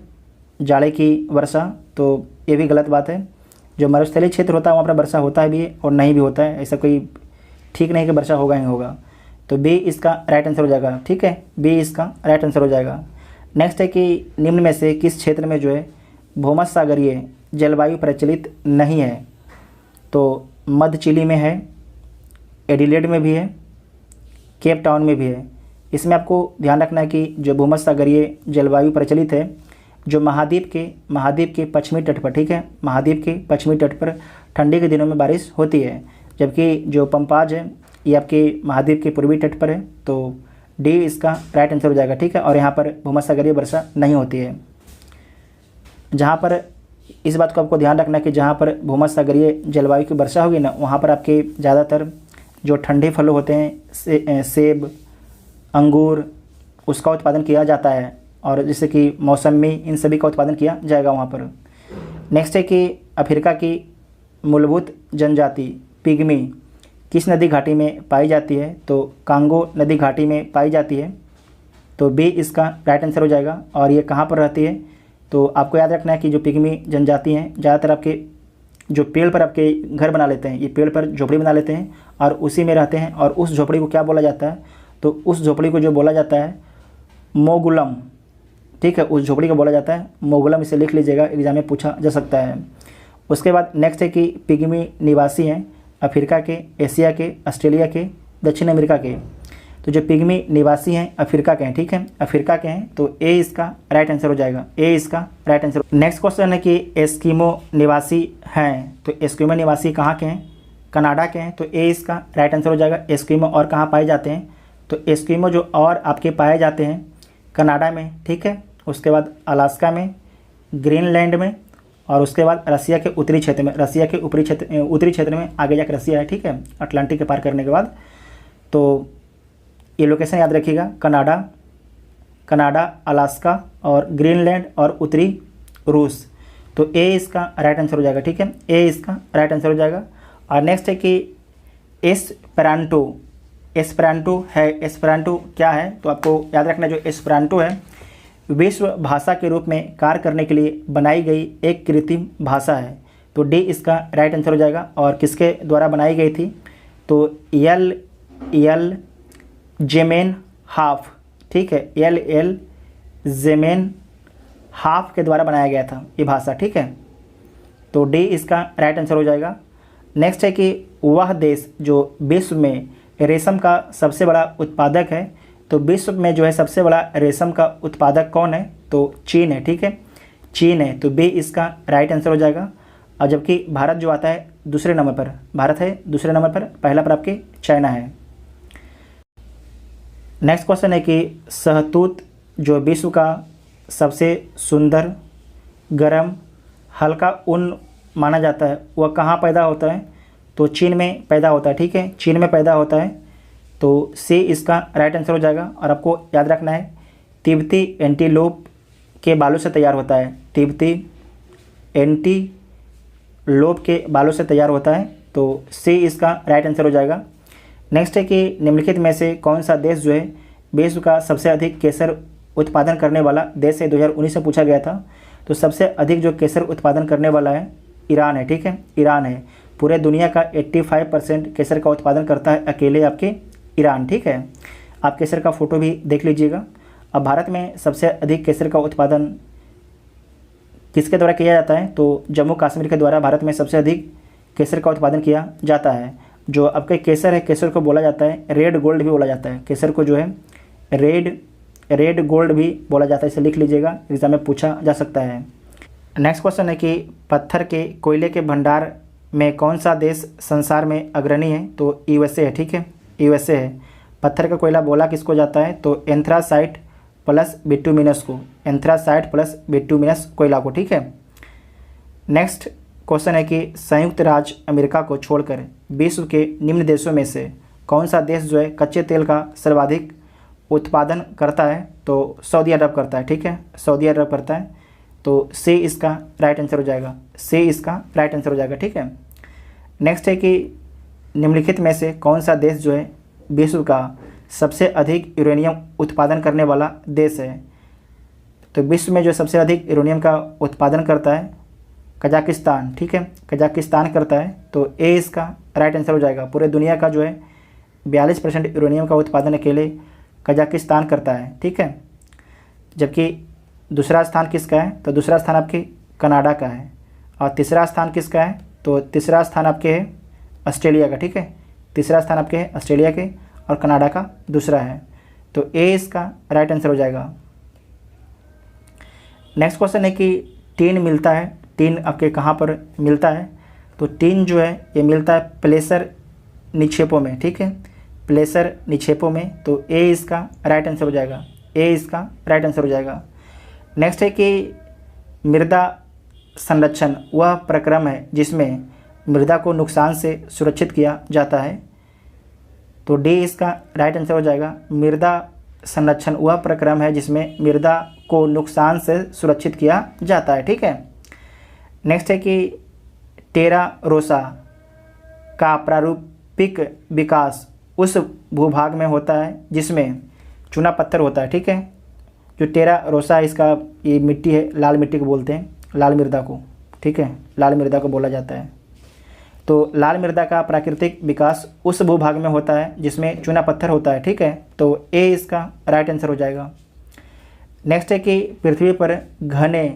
जाड़े की वर्षा, तो ये भी गलत बात है। जो मरुस्थलीय क्षेत्र होता है वहाँ पर वर्षा होता है भी और नहीं भी होता है, ऐसा कोई ठीक नहीं कि वर्षा होगा ही होगा। तो बी इसका राइट आंसर हो जाएगा, ठीक है, बी इसका राइट आंसर हो जाएगा। नेक्स्ट है कि निम्न में से किस क्षेत्र में जो है भूमध्यसागरीय जलवायु प्रचलित नहीं है। तो मध्य चिली में है, एडिलेड में भी है, केप टाउन में भी है। इसमें आपको ध्यान रखना है कि जो भूमध्यसागरीय जलवायु प्रचलित है, जो महाद्वीप के पश्चिमी तट पर, ठीक है, महाद्वीप के पश्चिमी तट पर ठंडी के दिनों में बारिश होती है। जबकि जो पंपाज है ये आपके महाद्वीप के पूर्वी तट पर है, तो डी इसका राइट आंसर हो जाएगा, ठीक है। और यहाँ पर भूमध्यसागरीय वर्षा नहीं होती है। जहाँ पर इस बात को आपको ध्यान रखना है कि जहाँ पर भूमध्यसागरीय जलवायु की वर्षा होगी ना, वहाँ पर आपके ज़्यादातर जो ठंडे फल होते हैं, सेब, अंगूर, उसका उत्पादन किया जाता है, और जैसे कि मौसमी, इन सभी का उत्पादन किया जाएगा वहाँ पर। नेक्स्ट है कि अफ्रीका की मूलभूत जनजाति पिग्मी किस नदी घाटी में पाई जाती है। तो कांगो नदी घाटी में पाई जाती है, तो बी इसका राइट आंसर हो जाएगा। और ये कहाँ पर रहती है, तो आपको याद रखना है कि जो पिग्मी जनजाति हैं ज़्यादातर आपके जो पेड़ पर आपके घर बना लेते हैं, ये पेड़ पर झोपड़ी बना लेते हैं और उसी में रहते हैं। और उस झोपड़ी को क्या बोला जाता है, तो उस झोपड़ी को जो बोला जाता है मोगुलम, ठीक है, उस झोपड़ी को बोला जाता है मोगुलम। इसे लिख लीजिएगा, एग्जाम में पूछा जा सकता है। उसके बाद नेक्स्ट है कि पिग्मी निवासी हैं अफ्रीका के, एशिया के, ऑस्ट्रेलिया के, दक्षिण अमेरिका के। तो जो पिग्मी निवासी हैं अफ्रीका के हैं, ठीक है, अफ्रीका के हैं, तो ए इसका राइट आंसर हो जाएगा, ए इसका राइट आंसर। नेक्स्ट क्वेश्चन है कि एस्किमो निवासी हैं, तो एस्किमो निवासी कहाँ के हैं, कनाडा के हैं, तो ए इसका राइट आंसर हो जाएगा। एस्किमो और कहाँ पाए जाते हैं, तो एस्किमो जो और आपके पाए जाते हैं कनाडा में, ठीक है, उसके बाद अलास्का में, ग्रीनलैंड में, और उसके बाद रसिया के उत्तरी क्षेत्र में, रसिया के उत्तरी क्षेत्र में आगे जाकर रसिया है, ठीक है, अटलांटिक के पार करने के बाद। तो ये लोकेशन याद रखिएगा, कनाडा, अलास्का और ग्रीनलैंड और उत्तरी रूस। तो ए इसका राइट आंसर हो जाएगा, ठीक है, ए इसका राइट आंसर हो जाएगा। और नेक्स्ट है कि एस्पेरांटो है, एस्पेरांटो क्या है, तो आपको याद रखना जो एस्पेरांटो है विश्व भाषा के रूप में कार्य करने के लिए बनाई गई एक कृत्रिम भाषा है। तो डी इसका राइट आंसर हो जाएगा। और किसके द्वारा बनाई गई थी, तो एल जेमेन हाफ, ठीक है, एल जेमेन हाफ के द्वारा बनाया गया था ये भाषा, ठीक है। तो डी इसका राइट आंसर हो जाएगा। नेक्स्ट है कि वह देश जो विश्व में रेशम का सबसे बड़ा उत्पादक है, तो विश्व में जो है सबसे बड़ा रेशम का उत्पादक कौन है, तो चीन है, ठीक है, चीन है। तो बी इसका राइट आंसर हो जाएगा। और जबकि भारत जो आता है दूसरे नंबर पर, भारत है दूसरे नंबर पर, पहला पर आपके चाइना है। नेक्स्ट क्वेश्चन है कि शहतूत जो विश्व का सबसे सुंदर, गर्म, हल्का ऊन माना जाता है, वह कहाँ पैदा होता है, तो चीन में पैदा होता है, ठीक है, चीन में पैदा होता है। तो सी इसका राइट आंसर हो जाएगा। और आपको याद रखना है तिब्बती एंटीलोप के बालों से तैयार होता है, तिब्बती एंटीलोप के बालों से तैयार होता है। तो सी इसका राइट आंसर हो जाएगा। नेक्स्ट है कि निम्नलिखित में से कौन सा देश जो है विश्व का सबसे अधिक केसर उत्पादन करने वाला देश है, 2019 में पूछा गया था। तो सबसे अधिक जो केसर उत्पादन करने वाला है ईरान है, ठीक है, ईरान है। पूरे दुनिया का 85% केसर का उत्पादन करता है अकेले आपके ईरान, ठीक है। आप केसर का फ़ोटो भी देख लीजिएगा। अब भारत में सबसे अधिक केसर का उत्पादन किसके द्वारा किया जाता है, तो जम्मू कश्मीर के द्वारा भारत में सबसे अधिक केसर का उत्पादन किया जाता है। जो आपके केसर है, केसर को बोला जाता है रेड गोल्ड भी बोला जाता है, केसर को जो है रेड गोल्ड भी बोला जाता है, इसे लिख लीजिएगा, एग्जाम में पूछा जा सकता है। नेक्स्ट क्वेश्चन है कि पत्थर के कोयले के भंडार में कौन सा देश संसार में अग्रणी है, तो यूएसए है, ठीक है, यूएसए है। पत्थर का कोयला बोला किसको जाता है, तो एंथ्रासाइट प्लस बिटुमिनस को, एंथ्रासाइट प्लस बिटुमिनस कोयला को, ठीक है। नेक्स्ट क्वेश्चन है कि संयुक्त राज्य अमेरिका को छोड़कर विश्व के निम्न देशों में से कौन सा देश जो है कच्चे तेल का सर्वाधिक उत्पादन करता है, तो सऊदी अरब करता है, ठीक है, सऊदी अरब करता है। तो सी इसका राइट आंसर हो जाएगा, सी इसका राइट आंसर हो जाएगा, ठीक है। नेक्स्ट है कि निम्नलिखित में से कौन सा देश जो है विश्व का सबसे अधिक यूरेनियम उत्पादन करने वाला देश है, तो विश्व में जो सबसे अधिक यूरेनियम का उत्पादन करता है कजाकिस्तान, ठीक है, कजाकिस्तान करता है। तो ए इसका राइट आंसर हो जाएगा। पूरे दुनिया का जो है 42% यूरेनियम का उत्पादन अकेले कजाकिस्तान करता है, ठीक है। जबकि दूसरा स्थान किसका है, तो दूसरा स्थान आपके कनाडा का है। और तीसरा स्थान किसका है, तो तीसरा स्थान आपके है ऑस्ट्रेलिया का, ठीक है, तीसरा स्थान आपके है ऑस्ट्रेलिया के और कनाडा का दूसरा है। तो ए इसका राइट आंसर हो जाएगा। नेक्स्ट क्वेश्चन है कि टीन मिलता है, टीन आपके कहाँ पर मिलता है, तो टीन जो है ये मिलता है प्लेसर निक्षेपों में, ठीक है, प्लेसर निक्षेपों में। तो ए इसका राइट आंसर हो जाएगा, ए इसका राइट आंसर हो जाएगा। नेक्स्ट है कि मृदा संरक्षण वह प्रक्रम है जिसमें मृदा को नुकसान से सुरक्षित किया जाता है, तो डी इसका राइट आंसर हो जाएगा। मृदा संरक्षण वह प्रक्रम है जिसमें मृदा को नुकसान से सुरक्षित किया जाता है, ठीक है। नेक्स्ट है कि टेरा रोसा का प्रारूपिक विकास उस भूभाग में होता है जिसमें चूना पत्थर होता है, ठीक है। जो टेरा रोसा है इसका ये मिट्टी है, लाल मिट्टी को बोलते हैं, लाल मृदा को, ठीक है, लाल मृदा को बोला जाता है। तो लाल मृदा का प्राकृतिक विकास उस भूभाग में होता है जिसमें चूना पत्थर होता है, ठीक है। तो ए इसका राइट आंसर हो जाएगा। नेक्स्ट है कि पृथ्वी पर घने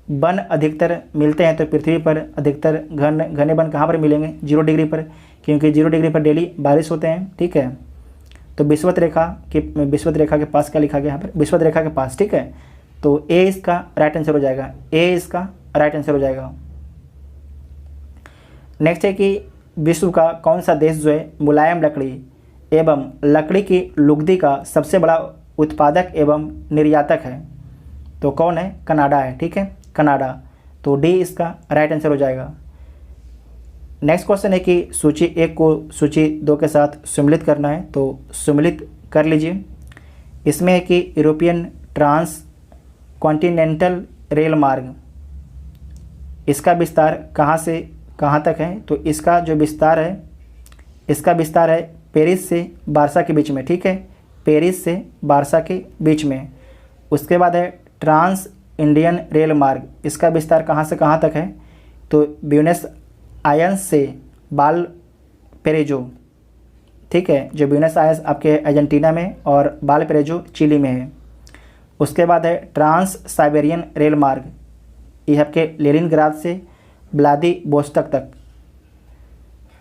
वन अधिकतर मिलते हैं, तो पृथ्वी पर अधिकतर घने वन कहाँ पर मिलेंगे, 0 डिग्री पर, क्योंकि 0 डिग्री पर डेली बारिश होते हैं, ठीक है। तो विषुवत रेखा के पास क्या लिखा गया यहाँ पर, विषुवत रेखा के पास, ठीक है। तो ए इसका राइट आंसर हो जाएगा, ए इसका राइट आंसर हो जाएगा। नेक्स्ट है कि विश्व का कौन सा देश जो है मुलायम लकड़ी एवं लकड़ी की लुगदी का सबसे बड़ा उत्पादक एवं निर्यातक है, तो कौन है, कनाडा है, ठीक है, कनाडा। तो डी इसका राइट आंसर हो जाएगा। नेक्स्ट क्वेश्चन है कि सूची 1 को सूची 2 के साथ सम्मिलित करना है, तो सम्मिलित कर लीजिए। इसमें है कि यूरोपियन ट्रांस कॉन्टिनेंटल रेल मार्ग, इसका विस्तार कहाँ से कहाँ तक है, तो इसका जो विस्तार है, इसका विस्तार है पेरिस से बारसा के बीच में, ठीक है, पेरिस से बारसा के बीच में। उसके बाद है ट्रांस इंडियन रेल मार्ग, इसका विस्तार कहाँ से कहाँ तक है, तो ब्यूनस आयर्स से बाल पेरेजो, ठीक है, जो ब्यूनस आयर्स आपके अर्जेंटीना में और वालपरेजो चिली में है। उसके बाद है ट्रांस साइबेरियन रेल मार्ग, ये आपके लेनिनग्राद से व्लादिवोस्तोक तक।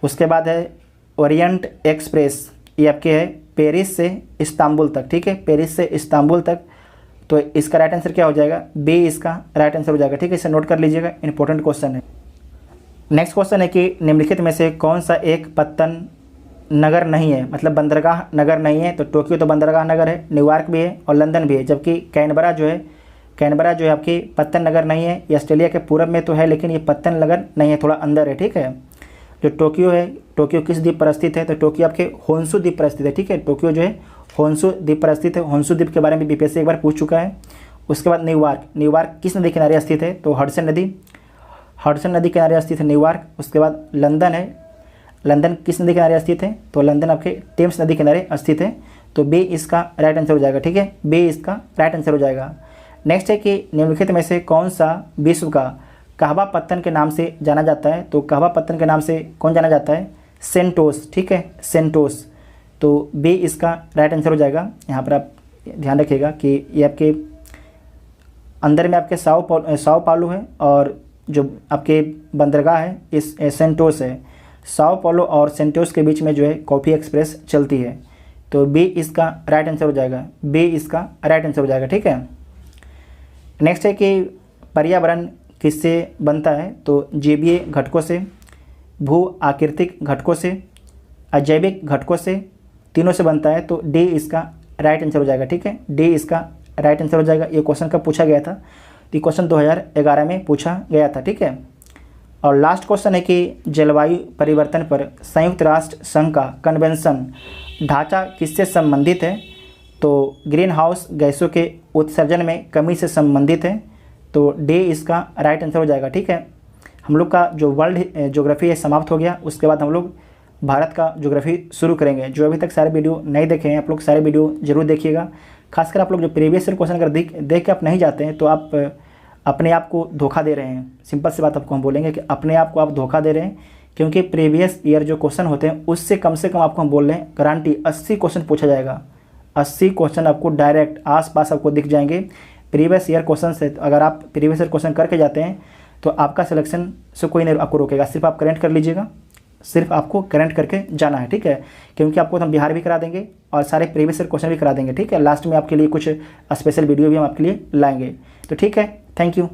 उसके बाद है ओरिएंट एक्सप्रेस, ये आपके है पेरिस से इस्तांबुल तक, ठीक है, पेरिस से इस्तांबुल तक। तो इसका राइट आंसर क्या हो जाएगा, बी इसका राइट आंसर हो जाएगा, ठीक है, इसे नोट कर लीजिएगा, इंपॉर्टेंट क्वेश्चन है। नेक्स्ट क्वेश्चन है कि निम्नलिखित में से कौन सा एक पत्तन नगर नहीं है, मतलब बंदरगाह नगर नहीं है। तो टोक्यो तो बंदरगाह नगर है, न्यूयॉर्क भी है और लंदन भी है, जबकि कैनबरा जो है आपकी पत्तन नगर नहीं है। ये ऑस्ट्रेलिया के पूरब में तो है लेकिन ये पत्तन नगर नहीं है, थोड़ा अंदर है, ठीक है। जो टोक्यो है, टोक्यो किस द्वीप पर स्थित है, तो टोक्यो आपके होन्शु द्वीप पर स्थित है, ठीक है। टोक्यो जो है होन्शु द्वीप पर स्थित है। होन्शु द्वीप के बारे में बीपीएससी एक बार पूछ चुका है। उसके बाद न्यूयॉर्क किस नदी किनारे स्थित है, तो हडसन नदी किनारे स्थित है न्यूयॉर्क। उसके बाद लंदन है, लंदन किस नदी किनारे स्थित है, तो लंदन आपके टेम्स नदी किनारे स्थित है। तो बी इसका राइट आंसर हो जाएगा, ठीक है, बी इसका राइट आंसर हो जाएगा। नेक्स्ट है कि निम्नलिखित में से कौन सा विश्व का कहवा पत्तन के नाम से जाना जाता है। तो कहवा पत्तन के नाम से कौन जाना जाता है, सेंटोस, ठीक है, सेंटोस। तो बी इसका राइट आंसर हो जाएगा। यहाँ पर आप ध्यान रखिएगा कि ये आपके अंदर में आपके साओ पाउलो है और जो आपके बंदरगाह है इस सेंटोस है। साओ पाउलो और सेंटोस के बीच में जो है कॉफ़ी एक्सप्रेस चलती है। तो बी इसका राइट आंसर हो जाएगा, बी इसका राइट आंसर हो जाएगा, ठीक है। नेक्स्ट है कि पर्यावरण किससे बनता है, तो जैवीय घटकों से, भू आकृतिक घटकों से, अजैविक घटकों से, तीनों से बनता है। तो डी इसका राइट आंसर हो जाएगा, ठीक है, डी इसका राइट आंसर हो जाएगा। ये क्वेश्चन कब पूछा गया था, तो ये क्वेश्चन 2011 में पूछा गया था, ठीक है। और लास्ट क्वेश्चन है कि जलवायु परिवर्तन पर संयुक्त राष्ट्र संघ का कन्वेंशन ढांचा किससे संबंधित है, तो ग्रीन हाउस गैसों के उत्सर्जन में कमी से संबंधित है। तो डी इसका राइट आंसर हो जाएगा, ठीक है। हम लोग का जो वर्ल्ड ज्योग्राफी है समाप्त हो गया, उसके बाद हम लोग भारत का ज्योग्राफी शुरू करेंगे। जो अभी तक सारे वीडियो नहीं देखे हैं आप लोग सारे वीडियो जरूर देखिएगा। खासकर आप लोग जो प्रीवियस ईयर क्वेश्चन अगर देख के आप नहीं जाते हैं तो आप अपने आप को धोखा दे रहे हैं। सिंपल सी बात आपको हम बोलेंगे कि अपने आप को आप धोखा दे रहे हैं, क्योंकि प्रीवियस ईयर जो क्वेश्चन होते हैं उससे कम से कम आपको हम बोल रहे हैं गारंटी 80 क्वेश्चन पूछा जाएगा। 80 क्वेश्चन आपको डायरेक्ट आसपास आपको दिख जाएंगे प्रीवियस ईयर क्वेश्चन से। अगर आप प्रीवियस ईयर क्वेश्चन करके जाते हैं तो आपका सिलेक्शन से कोई नहीं आपको रोकेगा, सिर्फ आप करेंट कर लीजिएगा, सिर्फ आपको करेंट करके जाना है, ठीक है। क्योंकि आपको हम बिहार भी करा देंगे और सारे प्रीवियस ईयर क्वेश्चन भी करा देंगे, ठीक है। लास्ट में आपके लिए कुछ स्पेशल वीडियो भी हम आपके लिए लाएंगे। तो ठीक है, थैंक यू।